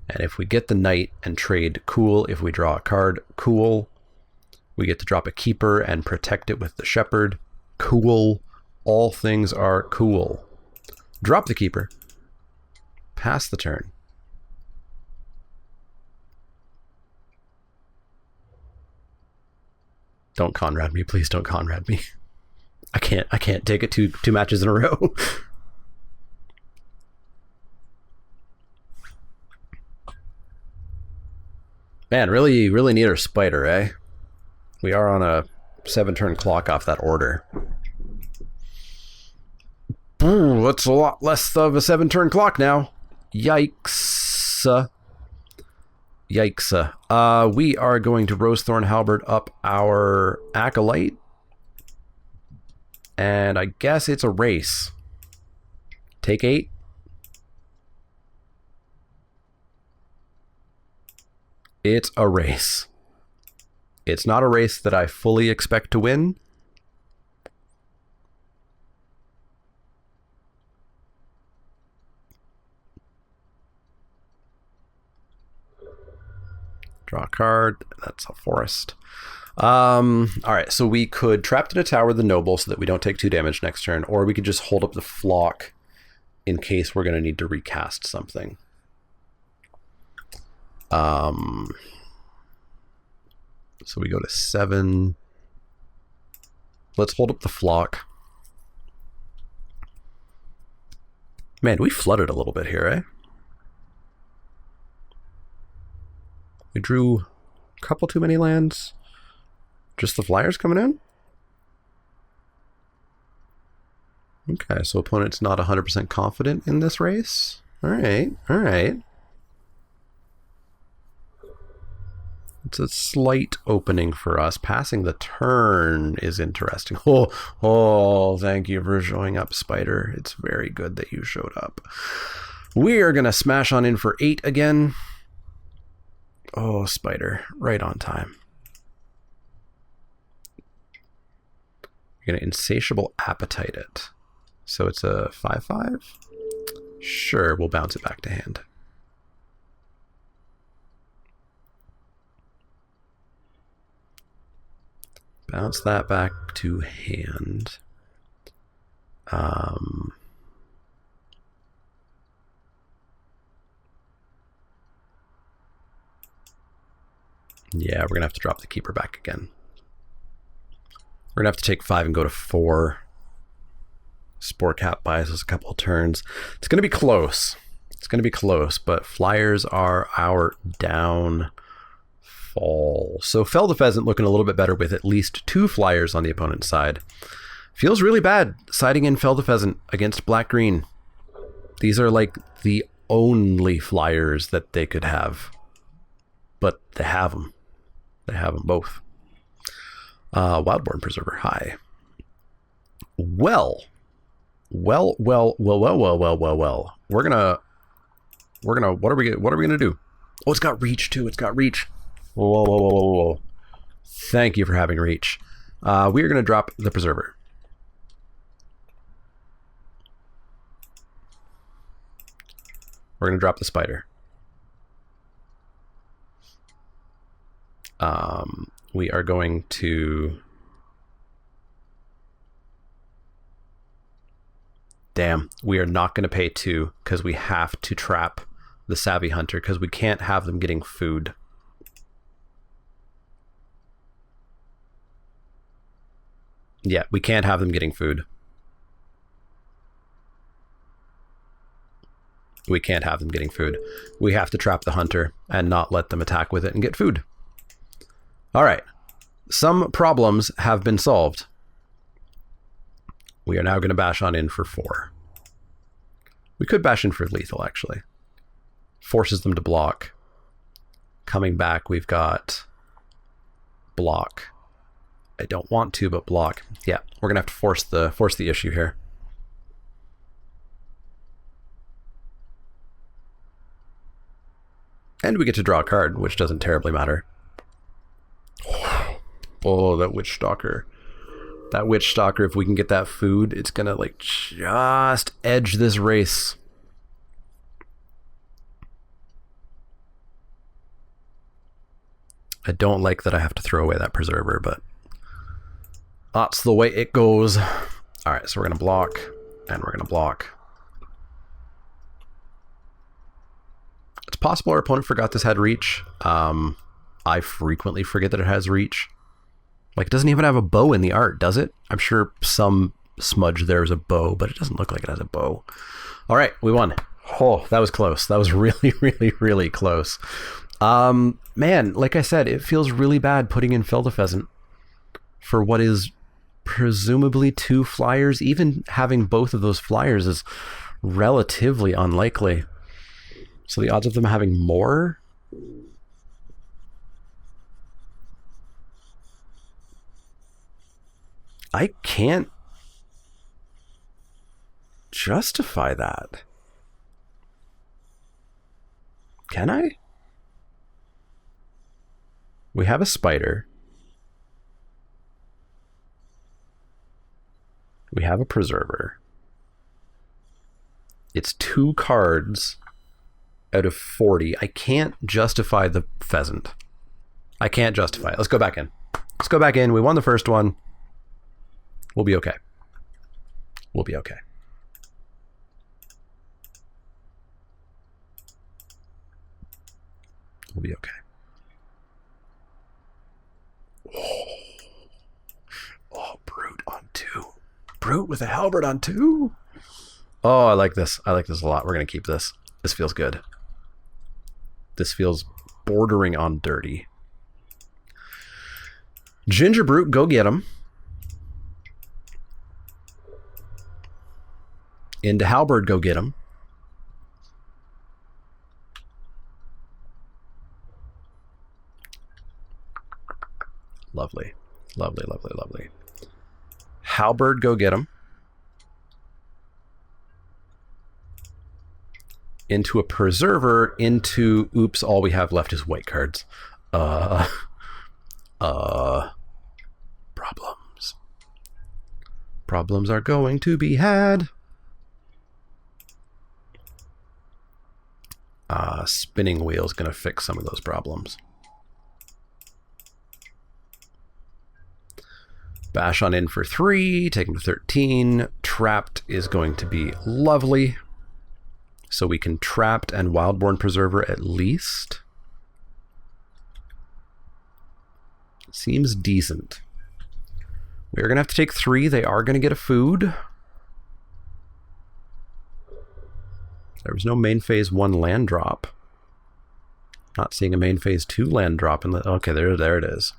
And if we get the Knight and trade, cool. If we draw a card, cool. We get to drop a Keeper and protect it with the Shepherd, cool. All things are cool. Drop the Keeper. Pass the turn. Don't Conrad me, please don't Conrad me. I can't take it two matches in a row. Man, really need our Spider, eh? We are on a 7-turn clock off that order. Ooh, that's a lot less of a 7-turn clock now. Yikes. Yikes. We are going to Rosethorn Halberd up our Acolyte. And I guess it's a race. Take 8. It's a race. It's not a race that I fully expect to win. Draw a card. That's a forest. All right, so we could trap to the tower the noble so that we don't take 2 damage next turn, or we could just hold up the flock in case we're going to need to recast something. So we go to 7. Let's hold up the flock. Man, we flooded a little bit here, eh? We drew a couple too many lands. Just the flyers coming in? Okay, so opponent's not 100% confident in this race. All right. It's a slight opening for us. Passing the turn is interesting. Oh, thank you for showing up, Spider. It's very good that you showed up. We are going to smash on in for 8 again. Oh, Spider, right on time. You're going to Insatiable Appetite it. So it's a 5/5? Sure, we'll bounce it back to hand. Bounce that back to hand. Yeah, we're going to have to drop the Keeper back again. We're going to have to take 5 and go to 4. Spore Cap buys us a couple of turns. It's going to be close. It's going to be close, but flyers are our down fall. So Fell the Pheasant looking a little bit better with at least 2 flyers on the opponent's side. Feels really bad siding in Fell the Pheasant against black-green. These are like the only flyers that they could have. But they have them. They have them both. Wildborn Preserver, hi. Well. We're gonna, what are we gonna do? Oh, it's got reach too. It's got reach. Whoa. Thank you for having reach. We are gonna drop the Preserver. We're gonna drop the Spider. We are going to... Damn, we are not going to pay 2 because we have to trap the Savvy Hunter because we can't have them getting food. Yeah, we can't have them getting food. We can't have them getting food. We have to trap the Hunter and not let them attack with it and get food. All right. Some problems have been solved. We are now going to bash on in for 4. We could bash in for lethal, actually. Forces them to block. Coming back, we've got block. I don't want to, but block. Yeah, we're going to have to force the issue here. And we get to draw a card, which doesn't terribly matter. Oh, that Witch Stalker. That Witch Stalker, if we can get that food, it's going to like just edge this race. I don't like that I have to throw away that Preserver, but that's the way it goes. All right, so we're going to block, and we're going to block. It's possible our opponent forgot this had reach. I frequently forget that it has reach. Like, it doesn't even have a bow in the art, does it? I'm sure some smudge there is a bow, but it doesn't look like it has a bow. All right, we won. Oh, that was close. That was really, really, really close. Man, like I said, it feels really bad putting in Fell the Pheasant for what is presumably 2 flyers. Even having both of those flyers is relatively unlikely. So the odds of them having more... I can't justify that. Can I? We have a Spider. We have a Preserver. It's 2 cards out of 40. I can't justify the Pheasant. I can't justify it. Let's go back in. Let's go back in. We won the first one. We'll be okay. We'll be okay. We'll be okay. Oh, Brute on 2. Brute with a Halberd on 2. Oh, I like this. I like this a lot. We're going to keep this. This feels good. This feels bordering on dirty. Ginger Brute, go get him. Into Halberd, go get him. Lovely. Lovely, lovely, lovely. Halberd, go get him. Into a Preserver, into... Oops, all we have left is white cards. Problems. Problems are going to be had. Spinning Wheel's going to fix some of those problems. Bash on in for 3, take him to 13. Trapped is going to be lovely. So we can Trapped and Wildborn Preserver at least. Seems decent. We're going to have to take 3. They are going to get a food. There was no main phase 1 land drop. Not seeing a main phase 2 land drop in the... Okay, there it is.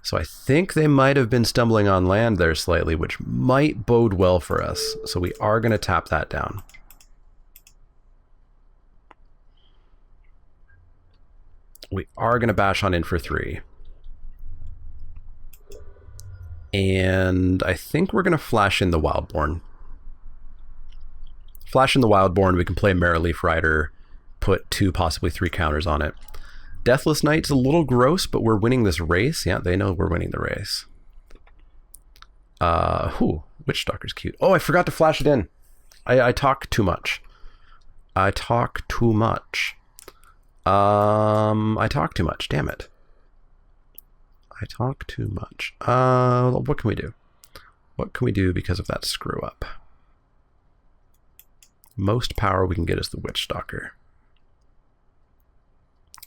So I think they might have been stumbling on land there slightly, which might bode well for us. So we are going to tap that down. We are going to bash on in for 3. And I think we're going to flash in the Wildborn. Flash in the Wildborn, we can play Merrileaf Rider, put 2, possibly 3 counters on it. Deathless Knight's a little gross, but we're winning this race. Yeah, they know we're winning the race. Witch Stalker's cute. Oh, I forgot to flash it in. I talk too much. I talk too much. Damn it. I talk too much. What can we do? What can we do because of that screw up? Most power we can get is the Witch Stalker.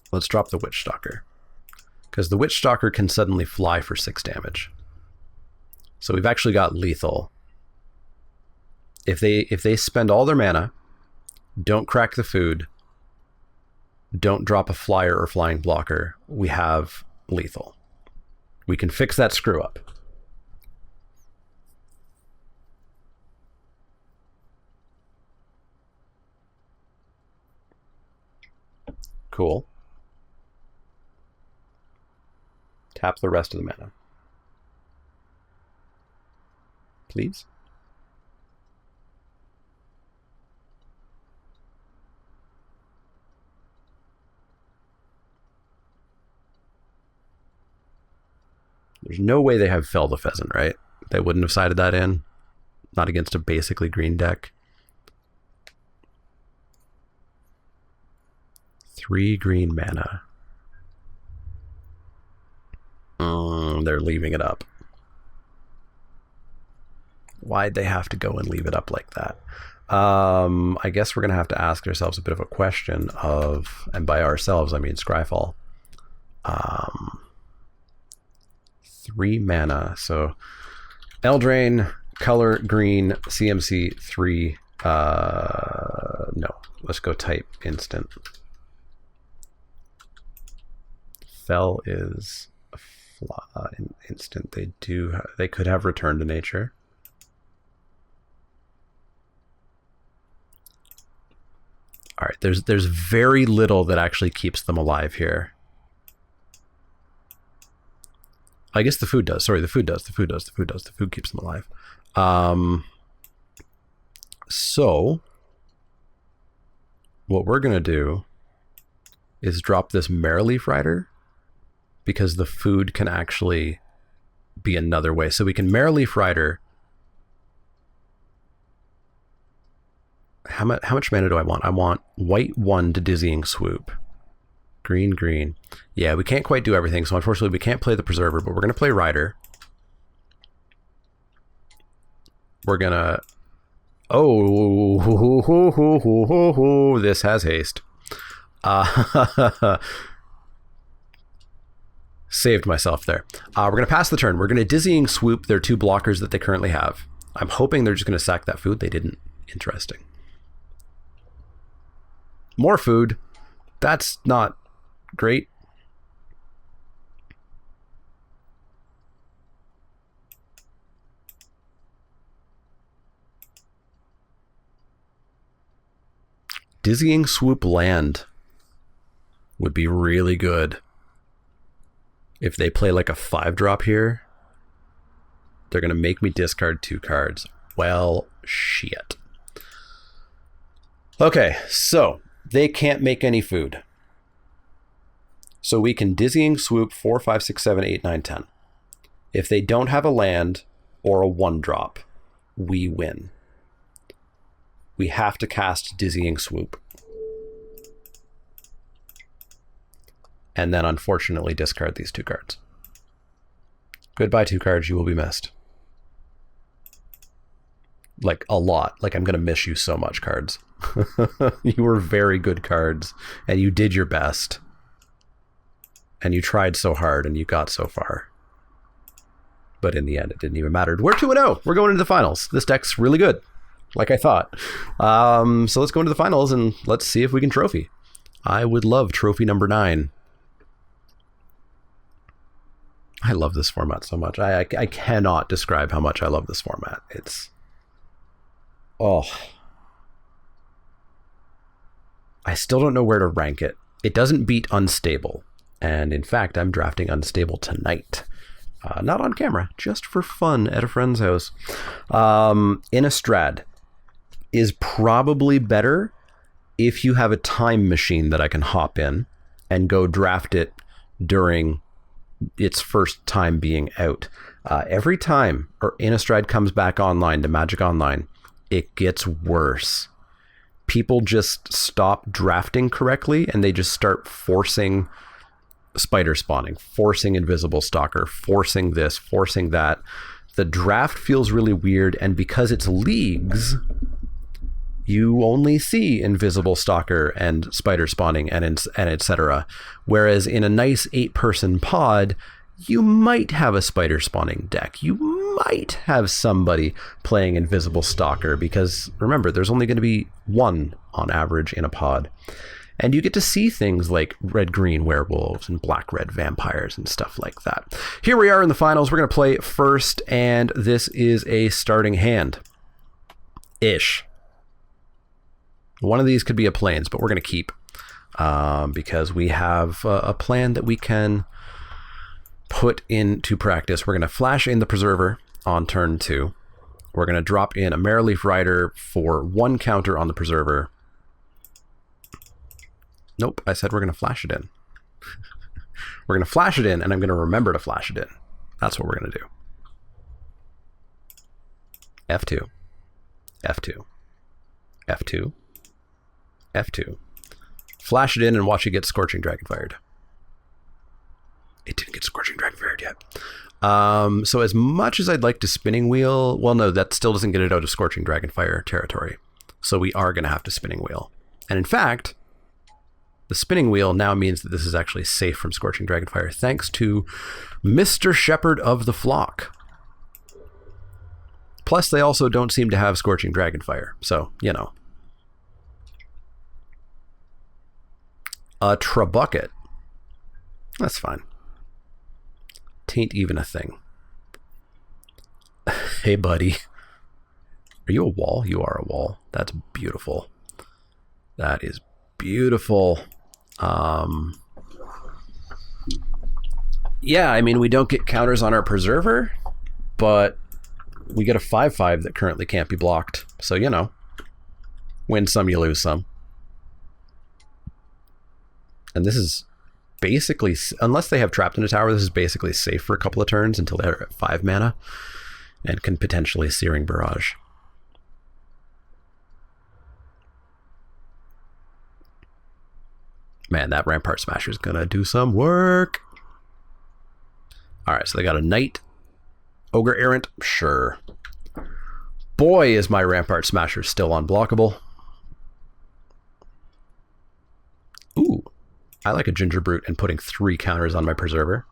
Let's drop the Witch Stalker. Because the Witch Stalker can suddenly fly for 6 damage. So we've actually got lethal. If they spend all their mana, don't crack the food, don't drop a flyer or flying blocker, we have lethal. We can fix that screw up. Cool. Tap the rest of the mana. Please. There's no way they have Fell the Pheasant, right? They wouldn't have sided that in. Not against a basically green deck. 3 green mana. They're leaving it up. Why'd they have to go and leave it up like that? I guess we're going to have to ask ourselves a bit of a question of, and by ourselves, I mean Scryfall. 3 mana. So Eldraine, color green, CMC 3. No, let's go type instant. Fell is a flaw in instant. They could have returned to nature. All right, there's very little that actually keeps them alive here. I guess the food does. Sorry, the food does. The food keeps them alive. So what we're gonna do is drop this Merrileaf Rider, because the food can actually be another way. So we can Merrileaf Rider. How much mana do I want? I want white 1 to Dizzying Swoop. Green, green. Yeah, we can't quite do everything, so unfortunately we can't play the Preserver, but we're going to play Rider. We're going to... Oh, this has haste. Saved myself there. We're going to pass the turn. We're going to Dizzying Swoop their 2 blockers that they currently have. I'm hoping they're just going to sack that food. They didn't. Interesting. More food. That's not great. Dizzying Swoop land would be really good. If they play like a 5-drop here, they're going to make me discard 2 cards. Well, shit. Okay, so they can't make any food. So we can Dizzying Swoop 4, 5, 6, 7, 8, 9, 10. If they don't have a land or a 1-drop, we win. We have to cast Dizzying Swoop. And then unfortunately discard these 2 cards. Goodbye 2 cards, you will be missed. Like a lot. Like I'm going to miss you so much, cards. You were very good cards, and you did your best. And you tried so hard, and you got so far. But in the end, it didn't even matter. We're 2-0. We're going into the finals. This deck's really good, like I thought. So let's go into the finals, and let's see if we can trophy. I would love trophy number 9. I love this format so much. I cannot describe how much I love this format. It's... oh. I still don't know where to rank it. It doesn't beat Unstable. And in fact, I'm drafting Unstable tonight. Not on camera, just for fun at a friend's house. Innistrad is probably better if you have a time machine that I can hop in and go draft it during its first time being out. Every time Innistrad comes back online to Magic Online, it gets worse. People just stop drafting correctly and they just start forcing spider spawning, forcing invisible stalker, forcing this, forcing that. The draft feels really weird, and because it's leagues, you only see invisible stalker and spider spawning and etc. Whereas in a nice 8-person pod, you might have a spider spawning deck. You might have somebody playing invisible stalker, because remember, there's only going to be one on average in a pod. And you get to see things like red-green werewolves and black-red vampires and stuff like that. Here we are in the finals. We're going to play first, and this is a starting hand. Ish. One of these could be a plains, but we're going to keep because we have a plan that we can put into practice. We're going to flash in the Preserver on turn 2. We're going to drop in a Marrowleaf Rider for 1 counter on the Preserver. Nope, I said we're going to flash it in. We're going to flash it in, and I'm going to remember to flash it in. That's what we're going to do. F2. F2. F2. F2. Flash it in and watch it get Scorching Dragonfired. It didn't get Scorching Dragonfired yet. So as much as I'd like to Spinning Wheel, well, no, that still doesn't get it out of Scorching Dragonfire territory. So we are going to have to Spinning Wheel. And in fact, the Spinning Wheel now means that this is actually safe from Scorching Dragonfire, thanks to Mr. Shepherd of the Flock. Plus, they also don't seem to have Scorching Dragonfire, so, you know. A Trabucket. That's fine. Tain't even a thing. Hey, buddy. Are you a wall? You are a wall. That's beautiful. That is beautiful. Yeah, I mean, we don't get counters on our Preserver, but we get a 5/5 that currently can't be blocked. So, you know, win some, you lose some. And this is basically, unless they have Trapped in a Tower, this is basically safe for a couple of turns until they're at 5 mana and can potentially Searing Barrage. Man, that Rampart Smasher is going to do some work. All right, so they got a Knight. Ogre Errant? Sure. Boy, is my Rampart Smasher still unblockable. Ooh, I like a Ginger Brute and putting 3 counters on my Preserver.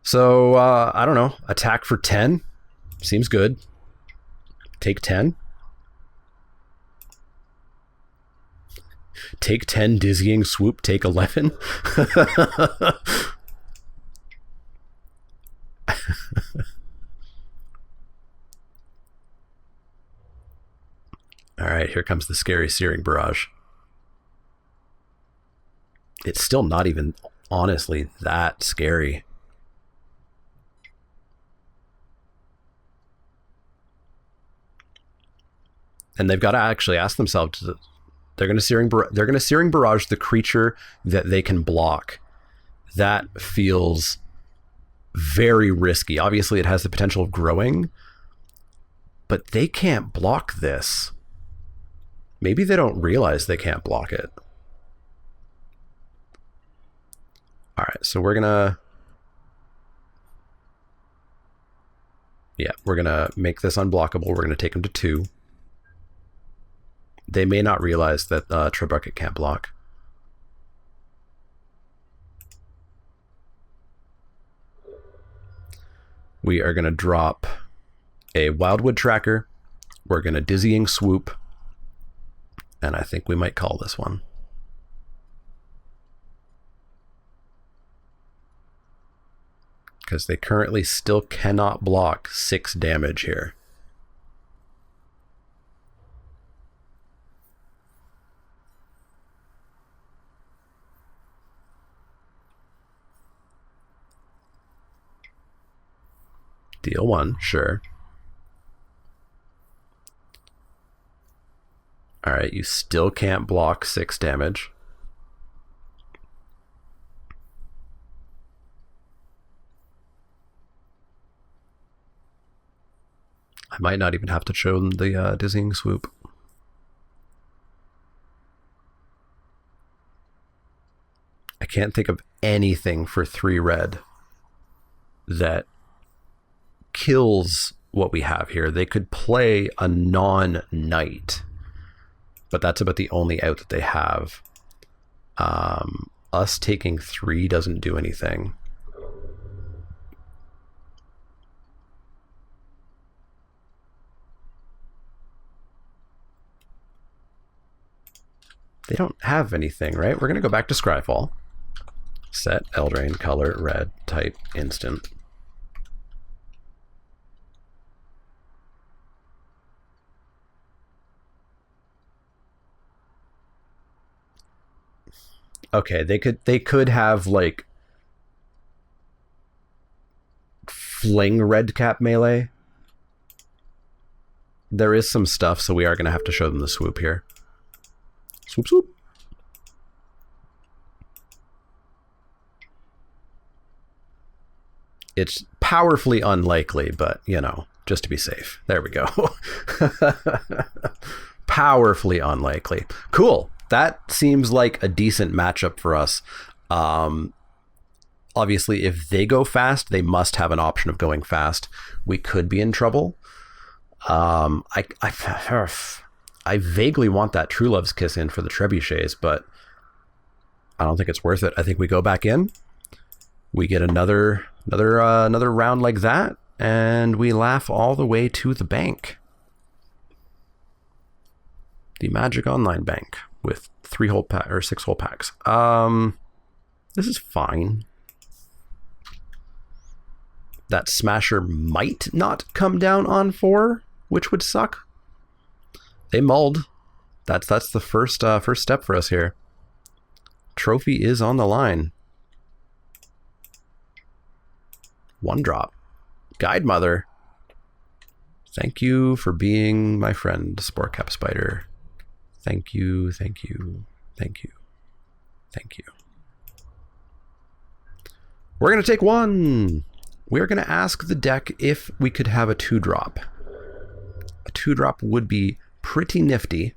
So, I don't know. Attack for 10? Seems good. Take 10. Take 10, Dizzying Swoop, take 11. All right, here comes the scary Searing Barrage. It's still not even, honestly, that scary. And they've got to actually ask themselves, they're going to Searing Barrage the creature that they can block. That feels very risky. Obviously, it has the potential of growing, but they can't block this. Maybe they don't realize they can't block it. All right, so we're going to make this unblockable. We're going to take them to 2. They may not realize that Trabucket can't block. We are going to drop a Wildwood Tracker We're going to Dizzying Swoop, and I think we might call this one. Because they currently still cannot block 6 damage here. Deal 1, sure. Alright, you still can't block 6 damage. I might not even have to show them the Dizzying Swoop. I can't think of anything for 3 red that kills what we have here. They could play a non-knight, but that's about the only out that they have. Us taking 3 doesn't do anything. They don't have anything, right? We're going to go back to Scryfall. Set Eldraine, color, red, type, instant. Okay, they could have like fling red cap melee. There is some stuff, so we are going to have to show them the swoop here. Swoop, swoop. It's powerfully unlikely, but, you know, just to be safe. There we go. Powerfully unlikely. Cool. That seems like a decent matchup for us. Obviously, if they go fast, they must have an option of going fast. We could be in trouble. I vaguely want that True Love's Kiss in for the trebuchets, but I don't think it's worth it. I think we go back in. We get another round like that, and we laugh all the way to the bank. The Magic Online Bank with 3-hole pack or 6-hole packs. This is fine. That Smasher might not come down on 4, which would suck. They mulled. That's the first step for us here. Trophy is on the line. 1 drop. Guide Mother. Thank you for being my friend, Sport Cap Spider. Thank you, thank you, thank you, thank you. We're going to take 1. We're going to ask the deck if we could have a 2-drop. A 2-drop would be pretty nifty.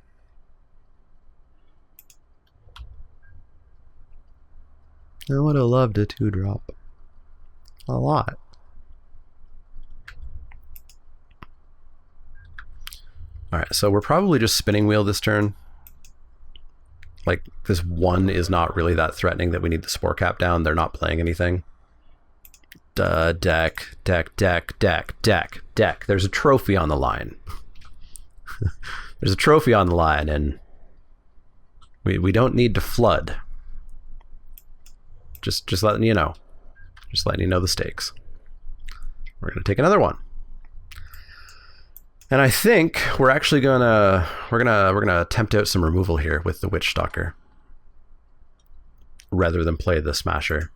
I would have loved a 2-drop. A lot. Alright, so we're probably just spinning wheel this turn. Like, this 1 is not really that threatening that we need the Spore Cap down. They're not playing anything. Deck. There's a trophy on the line. There's a trophy on the line, and we don't need to flood. Just letting you know. Just letting you know the stakes. We're gonna take another one. And I think we're actually gonna attempt out some removal here with the Witch Stalker, rather than play the Smasher.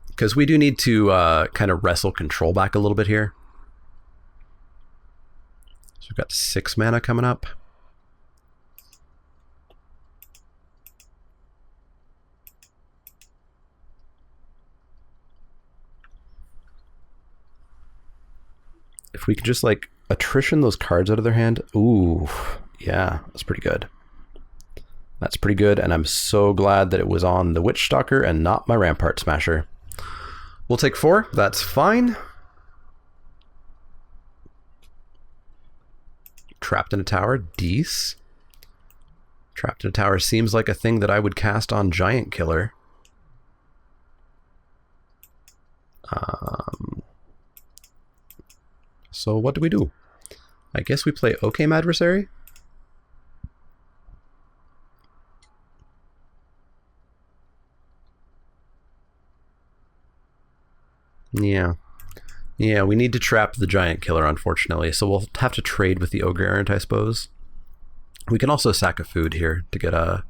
Because we do need to kind of wrestle control back a little bit here. So we've got 6 mana coming up. If we could just like attrition those cards out of their hand. Ooh, yeah, that's pretty good. That's pretty good, and I'm so glad that it was on the Witch Stalker and not my Rampart Smasher. We'll take 4, that's fine. Trapped in a Tower, Deece. Trapped in a Tower seems like a thing that I would cast on Giant Killer. So what do we do? I guess we play Okame Adversary. Yeah. Yeah, we need to trap the giant killer, unfortunately, so we'll have to trade with the Ogre Errant, I suppose. We can also sack a food here to get our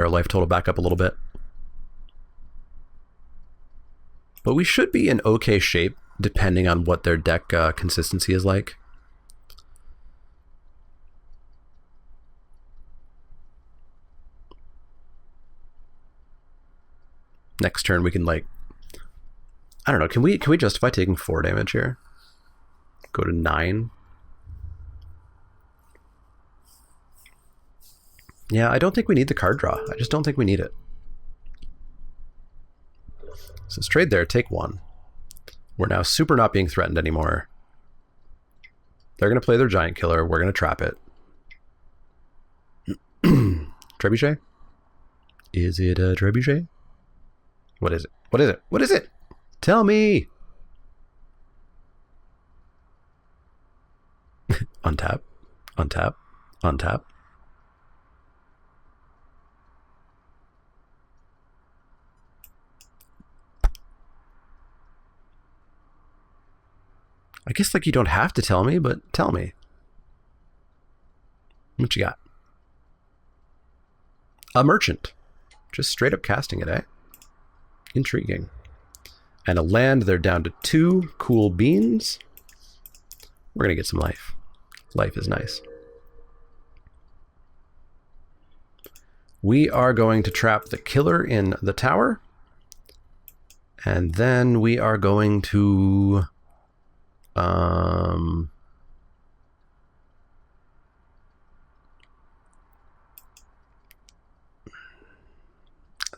life total back up a little bit. But we should be in okay shape, depending on what their deck consistency is like. Next turn we can, like, I don't know, can we justify taking 4 damage here? Go to 9. Yeah, I don't think we need the card draw. I just don't think we need it. So let's trade there, take 1. We're now super not being threatened anymore. They're going to play their giant killer. We're going to trap it. Trebuchet? Is it a trebuchet? What is it? What is it? What is it? Tell me! Untap. Untap. Untap. I guess, like, you don't have to tell me, but tell me. What you got? A merchant. Just straight up casting it, eh? Intriguing. And a land, they're down to 2 cool beans. We're going to get some life. Life is nice. We are going to trap the killer in the tower. And then we are going to...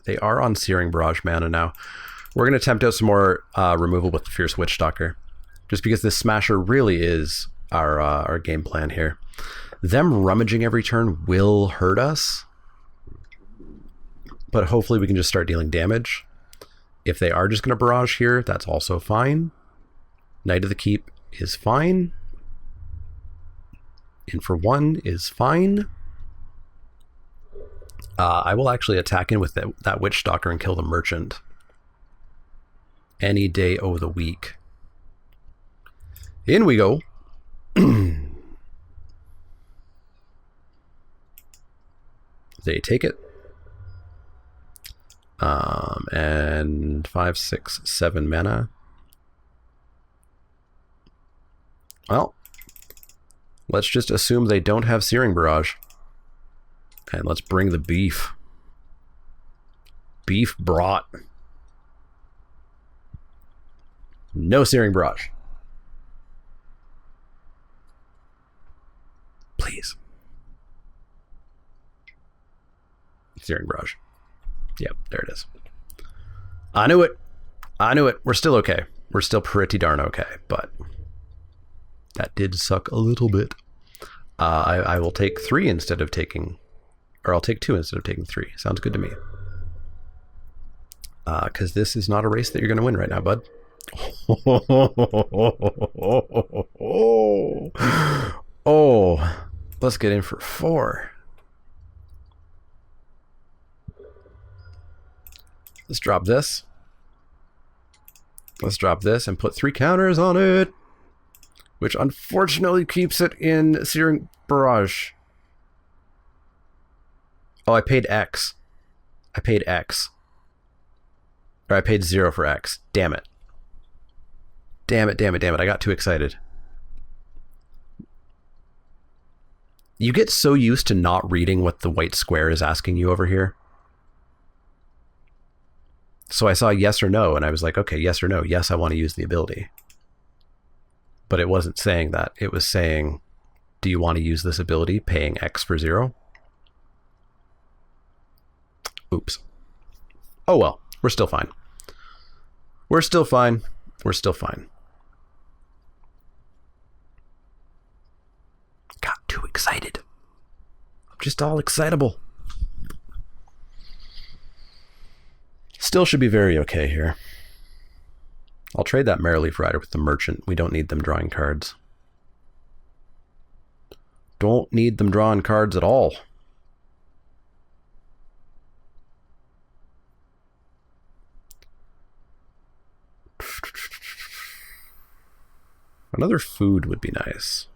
they are on Searing Barrage mana now. We're going to attempt out some more removal with the Fierce Witchstalker, just because this Smasher really is our game plan here. Them rummaging every turn will hurt us, but hopefully we can just start dealing damage. If they are just going to Barrage here, that's also fine. Knight of the Keep is fine. In for 1 is fine. I will actually attack in with that Witchstalker and kill the Merchant. Any day of the week. In we go. They take it. And 5, 6, 7 mana. Well, let's just assume they don't have Searing Barrage. And let's bring the beef. Beef brought. No Searing Barrage. Please. Searing Barrage. Yep, there it is. I knew it. I knew it. We're still okay. We're still pretty darn okay, but that did suck a little bit. I will take 3 instead of taking... Or I'll take 2 instead of taking 3. Sounds good to me. Because this is not a race that you're going to win right now, bud. Oh, let's get in for 4. Let's drop this. Let's drop this and put 3 counters on it, which unfortunately keeps it in Searing Barrage. Oh, I paid X. I paid X. Or I paid 0 for X. Damn it. Damn it, damn it, damn it. I got too excited. You get so used to not reading what the white square is asking you over here. So I saw yes or no, and I was like, okay, yes or no. Yes, I want to use the ability. But it wasn't saying that. It was saying, do you want to use this ability, paying X for 0? Oops. Oh well, we're still fine. We're still fine. We're still fine. Got too excited. I'm just all excitable. Still should be very okay here. I'll trade that Merrily Rider with the Merchant. We don't need them drawing cards. Don't need them drawing cards at all. Another food would be nice.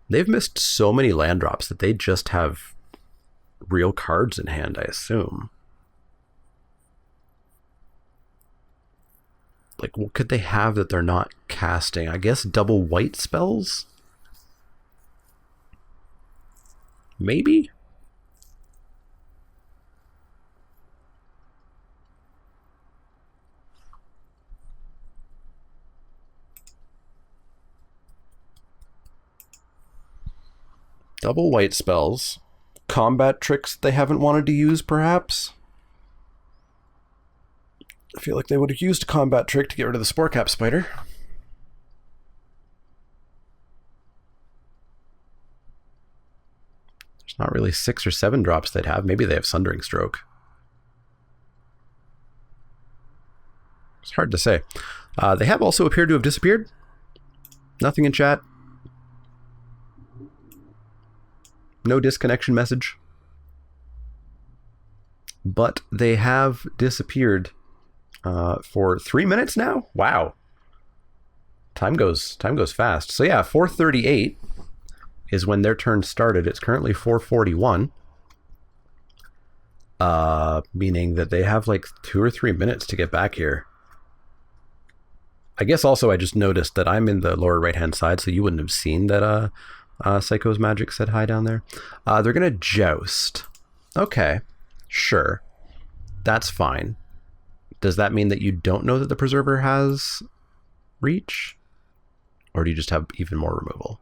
They've missed so many land drops that they just have real cards in hand, I assume. Like, what could they have that they're not casting? I guess double white spells? Maybe? Double white spells. Combat tricks they haven't wanted to use, perhaps? I feel like they would have used a combat trick to get rid of the Spore Cap Spider. There's not really 6 or 7 drops they'd have. Maybe they have Sundering Stroke. It's hard to say. They have also appeared to have disappeared. Nothing in chat. No disconnection message. But they have disappeared for 3 minutes now. Wow. Time goes fast. So yeah, 4:38 is when their turn started. It's currently 4:41. Meaning that they have like 2 or 3 minutes to get back here. I guess also I just noticed that I'm in the lower right-hand side, so you wouldn't have seen that Psycho's Magic said hi down there. They're going to joust. Okay, sure. That's fine. Does that mean that you don't know that the Preserver has reach? Or do you just have even more removal?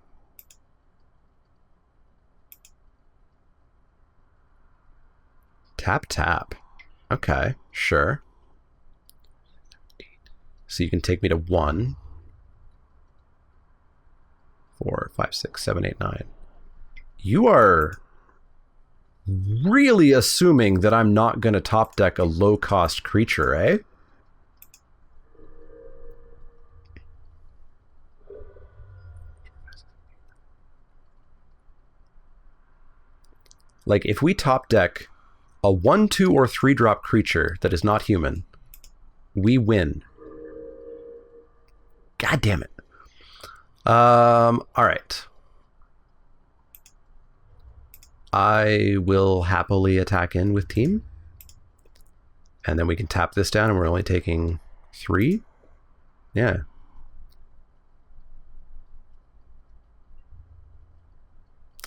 Tap, tap. Okay, sure. So you can take me to 1. 4, 5, 6, 7, 8, 9. You are really assuming that I'm not going to top deck a low-cost creature, eh? Like, if we top deck a 1, 2, or 3 drop creature that is not human, we win. God damn it. All right. I will happily attack in with team. And then we can tap this down and we're only taking 3. Yeah.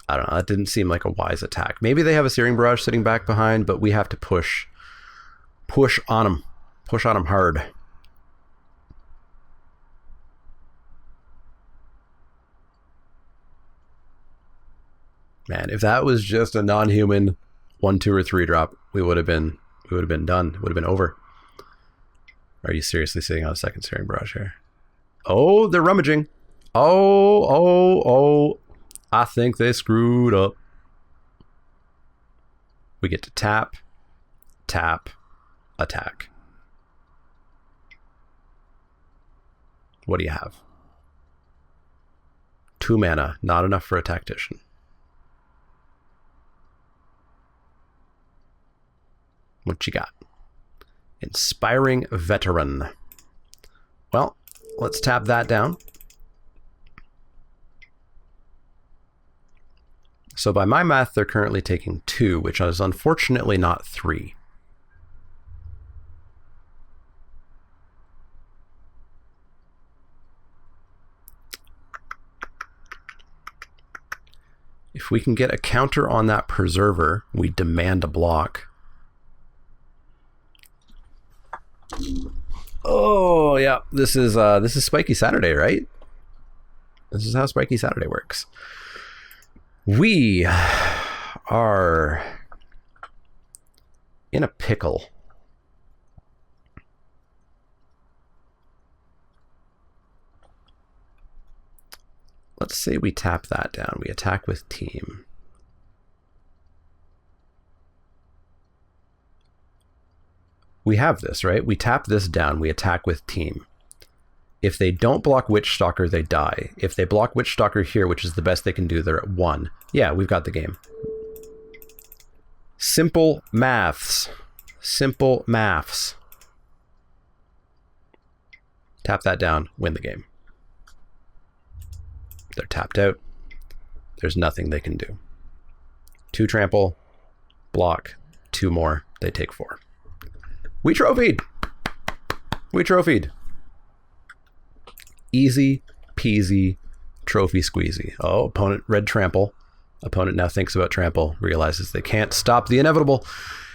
I don't know. That didn't seem like a wise attack. Maybe they have a Searing Barrage sitting back behind, but we have to push on them. Push on them hard. Man, if that was just a non-human 1, 2, or 3 drop, we would have been done. Would have been over. Are you seriously sitting on a second Searing Barrage here? Oh, they're rummaging. Oh. I think they screwed up. We get to tap, attack. What do you have? 2 mana, not enough for a Tactician. What you got? Inspiring Veteran. Well, let's tap that down. So by my math, they're currently taking 2, which is unfortunately not 3. If we can get a counter on that Preserver, we demand a block. Oh yeah, this is Spiky Saturday, right? This is how Spiky Saturday works. We are in a pickle. Let's say we tap that down. We attack with team. we have this, right? We tap this down. We attack with team. If they don't block Witch Stalker, they die. If they block Witch Stalker here, which is the best they can do, they're at 1. Yeah, we've got the game. Simple maths. Simple maths. Tap that down, win the game. They're tapped out. There's nothing they can do. 2 trample, block, 2 more, they take 4. We trophied! We trophied. Easy peasy trophy squeezy. Oh, opponent red trample. Opponent now thinks about trample, realizes they can't stop the inevitable.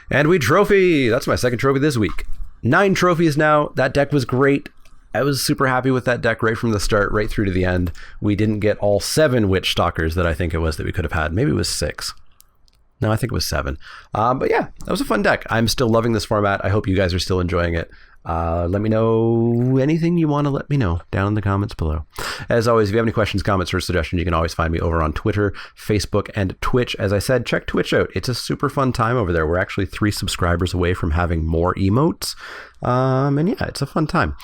And we trophy! That's my second trophy this week. 9 trophies now. That deck was great. I was super happy with that deck right from the start, right through to the end. We didn't get all 7 Witch Stalkers that I think it was that we could have had. Maybe it was 6. No, I think it was 7. But yeah, that was a fun deck. I'm still loving this format. I hope you guys are still enjoying it. Let me know anything you want to let me know down in the comments below. As always, if you have any questions, comments, or suggestions, you can always find me over on Twitter, Facebook, and Twitch. As I said, check Twitch out. It's a super fun time over there. We're actually 3 subscribers away from having more emotes. And yeah, it's a fun time.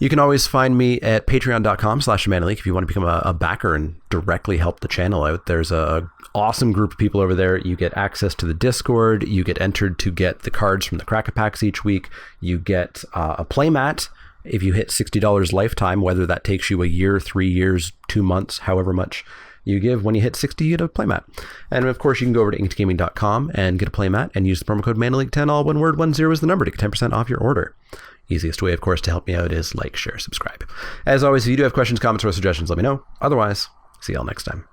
You can always find me at patreon.com/ManaLeek if you want to become a backer and directly help the channel out. There's a awesome group of people over there. You get access to the Discord. You get entered to get the cards from the Cracker Packs each week. You get a playmat if you hit $60 lifetime, whether that takes you a year, 3 years, 2 months, however much you give. When you hit 60, you get a playmat. And of course, you can go over to inkgaming.com and get a playmat and use the promo code ManaLeek10, all one word, 10 is the number, to get 10% off your order. Easiest way, of course, to help me out is like, share, subscribe. As always, if you do have questions, comments, or suggestions, let me know. Otherwise, see y'all next time.